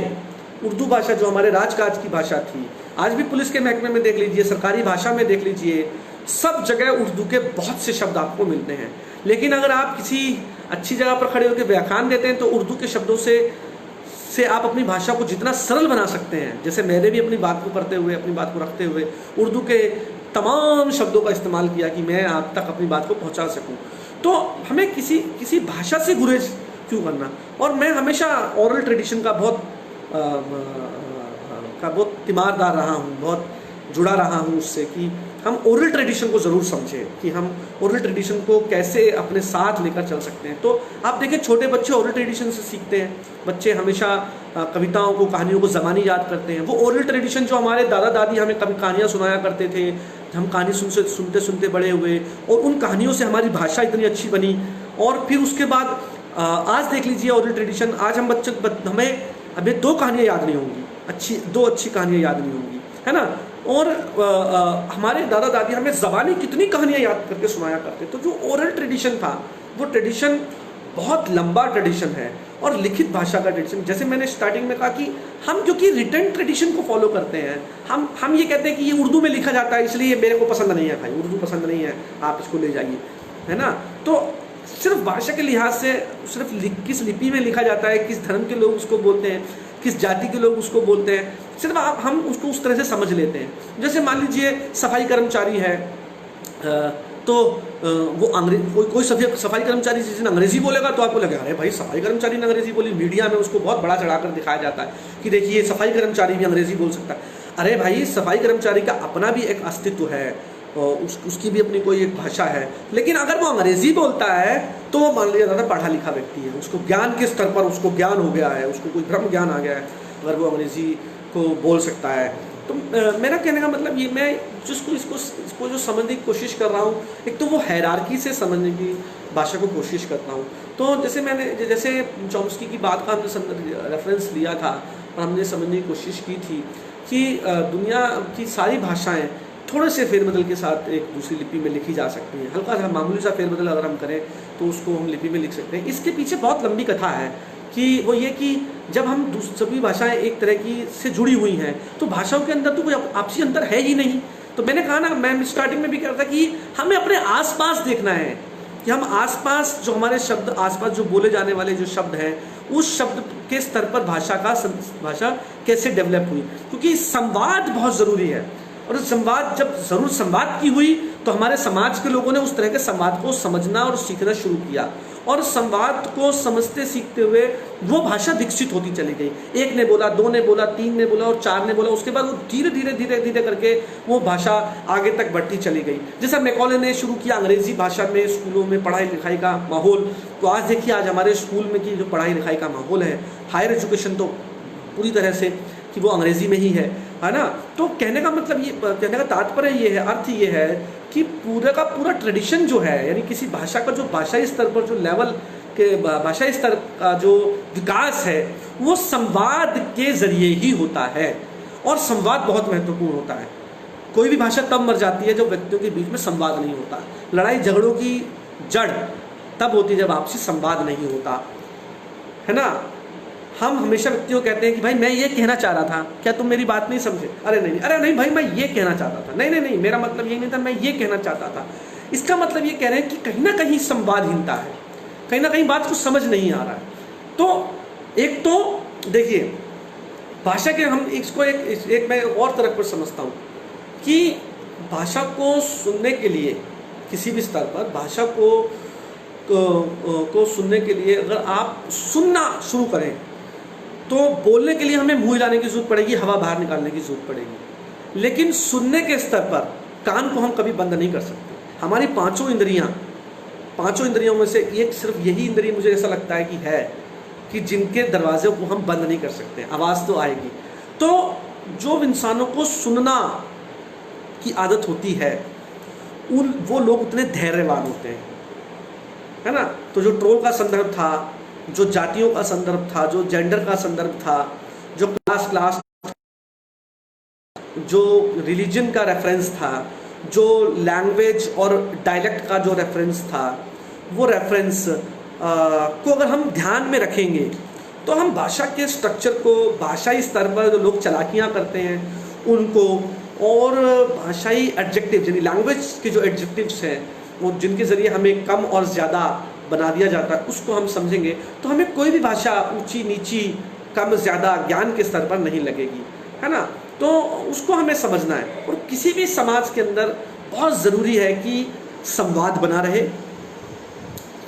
उर्दू भाषा जो हमारे राजकाज की भाषा थी, आज भी पुलिस के महकमे में देख लीजिए, सरकारी भाषा में देख लीजिए, सब जगह उर्दू के बहुत से शब्द आपको मिलते हैं। लेकिन अगर आप किसी अच्छी जगह पर खड़े होकर व्याख्यान देते हैं तो उर्दू के शब्दों से आप अपनी भाषा को जितना सरल बना सकते हैं, जैसे मैंने भी अपनी बात को करते हुए, अपनी बात को रखते हुए उर्दू के तमाम शब्दों का इस्तेमाल किया कि मैं आप तक अपनी बात को पहुंचा सकूं। तो हमें किसी भाषा से गुरेज क्यों करना। और मैं हमेशा ओरल ट्रेडिशन का बहुत तीमारदार रहा हूँ, बहुत जुड़ा रहा हूँ उससे, कि हम ओरल ट्रेडिशन को ज़रूर समझें कि हम ओरल ट्रेडिशन को कैसे अपने साथ लेकर चल सकते हैं। तो आप देखें, छोटे बच्चे ओरल ट्रेडिशन से सीखते हैं। बच्चे हमेशा कविताओं को, कहानियों को ज़बानी याद करते हैं। वो ओरल ट्रेडिशन जो हमारे दादा दादी हमें कभी कहानियाँ सुनाया करते थे, हम कहानी सुनते सुनते बड़े हुए, और उन कहानियों से हमारी भाषा इतनी अच्छी बनी। और फिर उसके बाद आज देख लीजिए ओरल ट्रेडिशन, आज हमें अभी 2 कहानियाँ याद नहीं होंगी, 2 अच्छी कहानियाँ याद नहीं होंगी, है ना। और हमारे दादा दादी हमें ज़बानी कितनी कहानियाँ याद करके सुनाया करते। तो जो ओरल ट्रेडिशन था, वो ट्रेडिशन बहुत लंबा ट्रेडिशन है, और लिखित भाषा का ट्रेडिशन, जैसे मैंने स्टार्टिंग में कहा कि हम क्योंकि रिटन ट्रेडिशन को फॉलो करते हैं, हम ये कहते हैं कि ये उर्दू में लिखा जाता है इसलिए मेरे को पसंद नहीं है, भाई उर्दू पसंद नहीं है, आप इसको ले जाइए, है ना। तो सिर्फ भाषा के लिहाज से सिर्फ किस लिपि में लिखा जाता है, किस धर्म के लोग उसको बोलते हैं, किस जाति के लोग उसको बोलते हैं, सिर्फ हम उसको उस तरह से समझ लेते हैं। जैसे मान लीजिए सफाई कर्मचारी है, तो वो कोई सफाई कर्मचारी जिस दिन अंग्रेजी बोलेगा तो आपको लगेगा अरे भाई सफाई कर्मचारी ने अंग्रेजी बोली। मीडिया में उसको बहुत बड़ा चढ़ाकर दिखाया जाता है कि देखिए सफाई कर्मचारी भी अंग्रेजी बोल सकता है। अरे भाई, सफाई कर्मचारी का अपना भी एक अस्तित्व है, उसकी भी अपनी कोई एक भाषा है। लेकिन अगर वो अंग्रेजी बोलता है तो वो मान लिया जाता है पढ़ा लिखा व्यक्ति है, उसको ज्ञान के स्तर पर उसको ज्ञान हो गया है, उसको कोई ब्रह्म ज्ञान आ गया है अगर वो अंग्रेजी को बोल सकता है। तो मेरा कहने का मतलब ये, मैं इसको जो समझने की कोशिश कर रहा हूँ, एक तो वो हायरार्की से समझने की भाषा को कोशिश करता हूँ। तो जैसे चॉम्स्की की बात का हमने रेफरेंस लिया था और हमने समझने की कोशिश की थी कि दुनिया की सारी भाषाएं थोड़े से फेरबदल के साथ एक दूसरी लिपि में लिखी जा सकती हैं। हल्का सा मामूली सा फेरबदल अगर हम करें तो उसको हम लिपि में लिख सकते हैं। इसके पीछे बहुत लंबी कथा है कि वो ये कि जब हम सभी भाषाएं एक तरह की से जुड़ी हुई हैं तो भाषाओं के अंदर तो कोई आपसी अंतर है ही नहीं। तो मैंने कहा ना, मैं स्टार्टिंग में भी कह रहा था कि हमें अपने आसपास देखना है कि हम आसपास जो हमारे शब्द, आसपास जो बोले जाने वाले जो शब्द हैं, उस शब्द के स्तर पर भाषा कैसे डेवलप हुई, क्योंकि संवाद बहुत ज़रूरी है। और संवाद, जब ज़रूर संवाद की हुई तो हमारे समाज के लोगों ने उस तरह के संवाद को समझना और सीखना शुरू किया, और संवाद को समझते सीखते हुए वो भाषा विकसित होती चली गई। 1 ने बोला, 2 ने बोला, 3 ने बोला और 4 ने बोला, उसके बाद वो धीरे धीरे करके वो भाषा आगे तक बढ़ती चली गई। जैसा मैकॉले ने शुरू किया अंग्रेज़ी भाषा में स्कूलों में पढ़ाई लिखाई का माहौल, तो आज देखिए आज हमारे स्कूल में की जो पढ़ाई लिखाई का माहौल है, हायर एजुकेशन तो पूरी तरह से कि वो अंग्रेज़ी में ही है ना। तो कहने का मतलब ये, कहने का तात्पर्य ये है, अर्थ ये है कि पूरा का पूरा ट्रेडिशन जो है, यानी किसी भाषा का जो भाषाई स्तर पर जो लेवल के भाषाई स्तर का जो विकास है वो संवाद के जरिए ही होता है, और संवाद बहुत महत्वपूर्ण होता है। कोई भी भाषा तब मर जाती है जब व्यक्तियों के बीच में संवाद नहीं होता। लड़ाई झगड़ों की जड़ तब होती है जब आपसी संवाद नहीं होता, है ना। हम हमेशा व्यक्तियों को कहते हैं कि भाई मैं ये कहना चाह रहा था, क्या तुम मेरी बात नहीं समझे? अरे नहीं, अरे नहीं भाई मैं ये कहना चाहता था, नहीं नहीं नहीं मेरा मतलब ये नहीं था, मैं ये कहना चाहता था। इसका मतलब ये कह रहे हैं कि कहीं ना कहीं संवादहीनता है, कहीं ना कहीं बात को समझ नहीं आ रहा है। तो एक तो देखिए भाषा के हम इसको एक मैं और तरफ पर समझता हूँ कि भाषा को सुनने के लिए किसी भी स्तर पर भाषा को सुनने के लिए अगर आप सुनना शुरू करें तो बोलने के लिए हमें मुंह हिलाने की जरूरत पड़ेगी, हवा बाहर निकालने की जरूरत पड़ेगी, लेकिन सुनने के स्तर पर कान को हम कभी बंद नहीं कर सकते। हमारी पांचों इंद्रियों में से एक सिर्फ यही इंद्रिय मुझे ऐसा लगता है कि जिनके दरवाजे को हम बंद नहीं कर सकते। आवाज़ तो आएगी। तो जो इंसानों को सुनना की आदत होती है वो लोग उतने धैर्यवान होते हैं, है ना। तो जो ट्रोल का संदर्भ था, जो जातियों का संदर्भ था, जो जेंडर का संदर्भ था, जो क्लास जो रिलीजन का रेफरेंस था, जो लैंग्वेज और डायलेक्ट का जो रेफरेंस था, वो रेफरेंस को अगर हम ध्यान में रखेंगे तो हम भाषा के स्ट्रक्चर को, भाषाई स्तर पर जो लोग चालाकियाँ करते हैं उनको, और भाषाई एडजेक्टिव यानी लैंग्वेज के जो एडजेक्टिव्स हैं वो जिनके ज़रिए हमें कम और ज़्यादा बना दिया जाता है, उसको हम समझेंगे तो हमें कोई भी भाषा ऊंची नीची कम ज़्यादा ज्ञान के स्तर पर नहीं लगेगी, है ना। तो उसको हमें समझना है। और किसी भी समाज के अंदर बहुत ज़रूरी है कि संवाद बना रहे।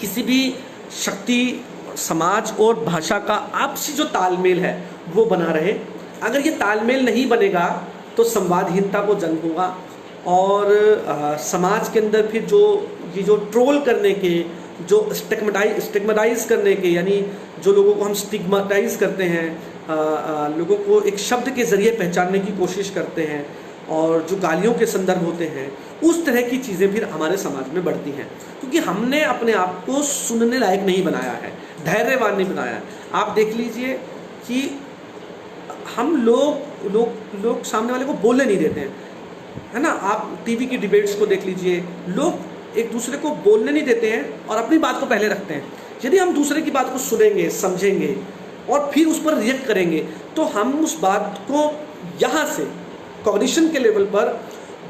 किसी भी शक्ति, समाज और भाषा का आपसी जो तालमेल है वो बना रहे। अगर ये तालमेल नहीं बनेगा तो संवादहीनता को जन्म होगा, और समाज के अंदर फिर जो ट्रोल करने के, जो स्टिग्मेटाइज करने के, यानी जो लोगों को हम स्टिग्मेटाइज करते हैं, लोगों को एक शब्द के ज़रिए पहचानने की कोशिश करते हैं, और जो गालियों के संदर्भ होते हैं, उस तरह की चीज़ें फिर हमारे समाज में बढ़ती हैं, क्योंकि हमने अपने आप को सुनने लायक नहीं बनाया है, धैर्यवान नहीं बनाया है। आप देख लीजिए कि हम लोग सामने वाले को बोलने नहीं देते हैं, है ना। आप टीवी की डिबेट्स को देख लीजिए, लोग एक दूसरे को बोलने नहीं देते हैं और अपनी बात को पहले रखते हैं। यदि हम दूसरे की बात को सुनेंगे, समझेंगे और फिर उस पर रिएक्ट करेंगे तो हम उस बात को यहाँ से कॉग्निशन के लेवल पर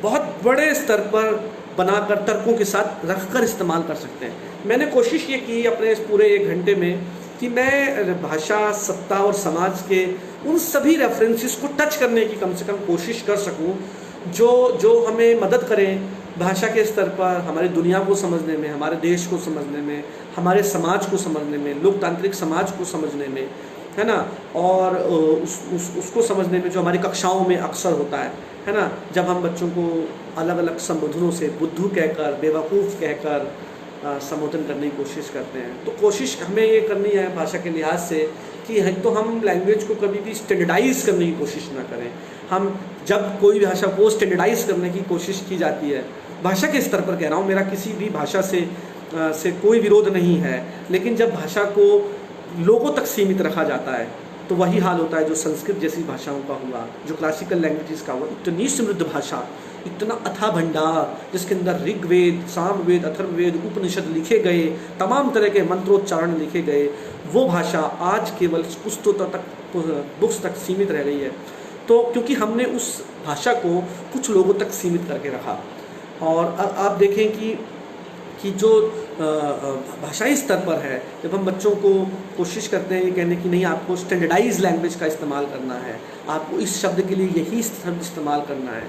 बहुत बड़े स्तर पर बनाकर तर्कों के साथ रखकर इस्तेमाल कर सकते हैं। मैंने कोशिश ये की अपने इस पूरे 1 घंटे में कि मैं भाषा, सत्ता और समाज के उन सभी रेफरेंसेस को टच करने की कम से कम कोशिश कर सकूं जो हमें मदद करें भाषा के स्तर पर हमारी दुनिया को समझने में, हमारे देश को समझने में, हमारे समाज को समझने में, लोकतांत्रिक समाज को समझने में, है ना। और उसको समझने में जो हमारी कक्षाओं में अक्सर होता है ना, जब हम बच्चों को अलग अलग संबोधनों से बुद्धू कहकर, बेवकूफ़ कहकर संबोधन करने की कोशिश करते हैं। तो कोशिश हमें ये करनी है भाषा के लिहाज से कि तो हम लैंग्वेज को कभी भी स्टैंडर्डाइज करने की कोशिश ना करें। हम जब कोई भाषा को स्टैंडर्डाइज करने की कोशिश की जाती है, भाषा के स्तर पर कह रहा हूँ, मेरा किसी भी भाषा से कोई विरोध नहीं है, लेकिन जब भाषा को लोगों तक सीमित रखा जाता है तो वही हाल होता है जो संस्कृत जैसी भाषाओं का हुआ, जो क्लासिकल लैंग्वेजेस का हुआ। इतनी समृद्ध भाषा, इतना अथाह भंडार, जिसके अंदर ऋग्वेद, सामवेद, अथर्ववेद, उपनिषद लिखे गए, तमाम तरह के मंत्रोच्चारण लिखे गए, वो भाषा आज केवल पुस्तकों तक, बुक्स तक सीमित रह गई है। तो क्योंकि हमने उस भाषा को कुछ लोगों तक सीमित करके रखा। और आप देखें कि जो भाषाई स्तर पर है, जब हम बच्चों को कोशिश करते हैं ये कहने की नहीं आपको स्टैंडर्डाइज लैंग्वेज का इस्तेमाल करना है, आपको इस शब्द के लिए यही शब्द इस्तेमाल करना है,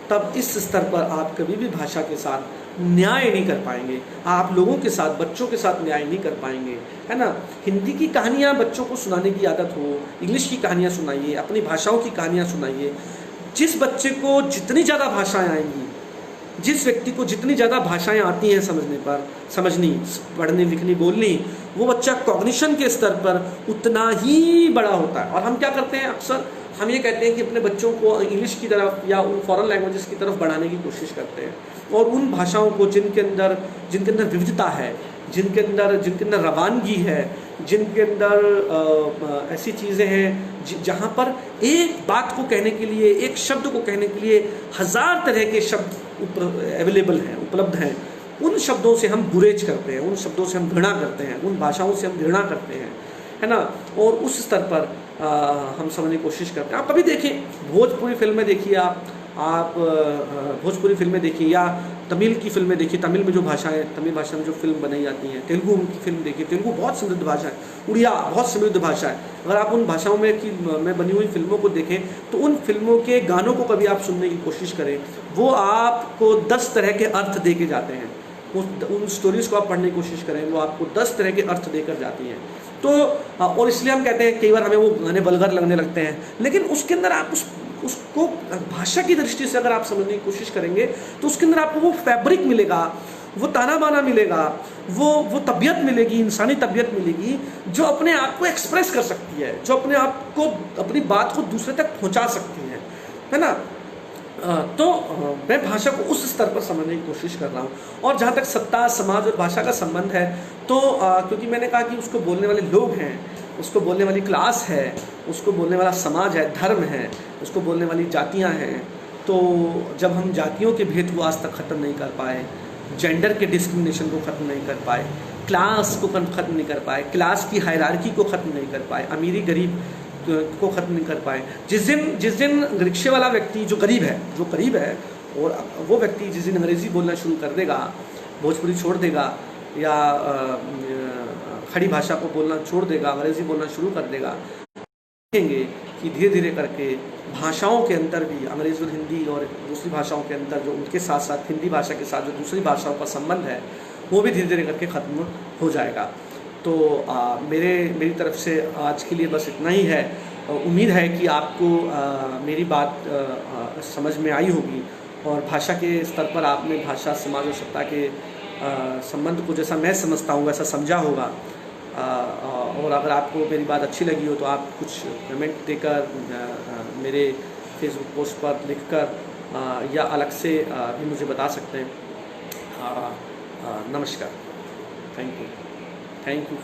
तब इस स्तर पर आप कभी भी भाषा के साथ न्याय नहीं कर पाएंगे, आप लोगों के साथ, बच्चों के साथ न्याय नहीं कर पाएंगे, है ना। हिंदी की कहानियाँ बच्चों को सुनाने की आदत हो, इंग्लिश की कहानियाँ सुनाइए, अपनी भाषाओं की कहानियाँ सुनाइए। जिस बच्चे को जितनी ज़्यादा भाषाएँ आएंगी, जिस व्यक्ति को जितनी ज़्यादा भाषाएं आती हैं समझनी, पढ़नी, लिखनी, बोलनी, वो बच्चा कॉग्निशन के स्तर पर उतना ही बड़ा होता है। और हम क्या करते हैं अक्सर, हम ये कहते हैं कि अपने बच्चों को इंग्लिश की तरफ या उन फॉरेन लैंग्वेजेस की तरफ बढ़ाने की कोशिश करते हैं, और उन भाषाओं को जिनके अंदर विविधता है, जिनके अंदर रवानगी है, जिनके अंदर ऐसी चीज़ें हैं जहाँ पर एक बात को कहने के लिए, एक शब्द को कहने के लिए 1000 तरह के शब्द अवेलेबल हैं, उपलब्ध हैं, उन शब्दों से हम गुरेज करते हैं, उन शब्दों से हम घृणा करते हैं, उन भाषाओं से हम घृणा करते हैं, है ना। और उस स्तर पर हम समझने की कोशिश करते हैं। आप कभी देखिए भोजपुरी फिल्में देखिए, आप भोजपुरी फिल्में देखिए या तमिल की फिल्में देखिए, तमिल में जो भाषा है, तमिल भाषा में जो फिल्म बनाई जाती हैं, तेलुगु की फिल्म देखिए, तेलुगु बहुत समृद्ध भाषा है, उड़िया बहुत समृद्ध भाषा है। अगर आप उन भाषाओं में बनी हुई फिल्मों को देखें तो उन फिल्मों के गानों को कभी आप सुनने की कोशिश करें, वो आपको 10 तरह के अर्थ दे के जाते हैं। उन स्टोरीज़ को आप पढ़ने की कोशिश करें, वो आपको 10 तरह के अर्थ देकर जाती हैं। तो और इसलिए हम कहते हैं कई बार हमें वो गाने वल्गर लगने लगते हैं, लेकिन उसके अंदर आप उसको भाषा की दृष्टि से अगर आप समझने की कोशिश करेंगे तो उसके अंदर आपको वो फैब्रिक मिलेगा, वो ताना बाना मिलेगा, वो तबीयत मिलेगी, इंसानी तबीयत मिलेगी, जो अपने आप को एक्सप्रेस कर सकती है, जो अपने आप को, अपनी बात को दूसरे तक पहुंचा सकती है ना। तो मैं भाषा को उस स्तर पर समझने की कोशिश कर रहा हूँ। और जहाँ तक सत्ता, समाज और भाषा का संबंध है, तो क्योंकि मैंने कहा कि उसको बोलने वाले लोग हैं, उसको बोलने वाली क्लास है, उसको बोलने वाला समाज है, धर्म है, उसको बोलने वाली जातियाँ हैं, तो जब हम जातियों के भेद को आज तक ख़त्म नहीं कर पाए, जेंडर के डिस्क्रिमिनेशन को ख़त्म नहीं कर पाए, क्लास को ख़त्म नहीं कर पाए, क्लास की हायरार्की को ख़त्म नहीं कर पाए, अमीरी गरीब को ख़त्म नहीं कर पाए, जिस दिन रिक्शे वाला व्यक्ति जो गरीब है और वो व्यक्ति जिस दिन अंग्रेज़ी बोलना शुरू कर देगा, भोजपुरी छोड़ देगा या खड़ी भाषा को बोलना छोड़ देगा, अंग्रेज़ी बोलना शुरू कर देगा, देखेंगे कि धीरे धीरे करके भाषाओं के अंतर भी, अंग्रेज़ी और हिंदी और दूसरी भाषाओं के अंतर जो उनके साथ साथ हिंदी भाषा के साथ जो दूसरी भाषाओं का संबंध है, वो भी धीरे धीरे करके ख़त्म हो जाएगा। तो मेरी तरफ से आज के लिए बस इतना ही है। उम्मीद है कि आपको मेरी बात समझ में आई होगी, और भाषा के स्तर पर आपने भाषा, समाज और सत्ता के संबंध को जैसा मैं समझता हूँ वैसा समझा होगा। और अगर आपको मेरी बात अच्छी लगी हो तो आप कुछ कमेंट देकर, मेरे फेसबुक पोस्ट पर लिखकर या अलग से भी मुझे बता सकते हैं। नमस्कार, थैंक यू।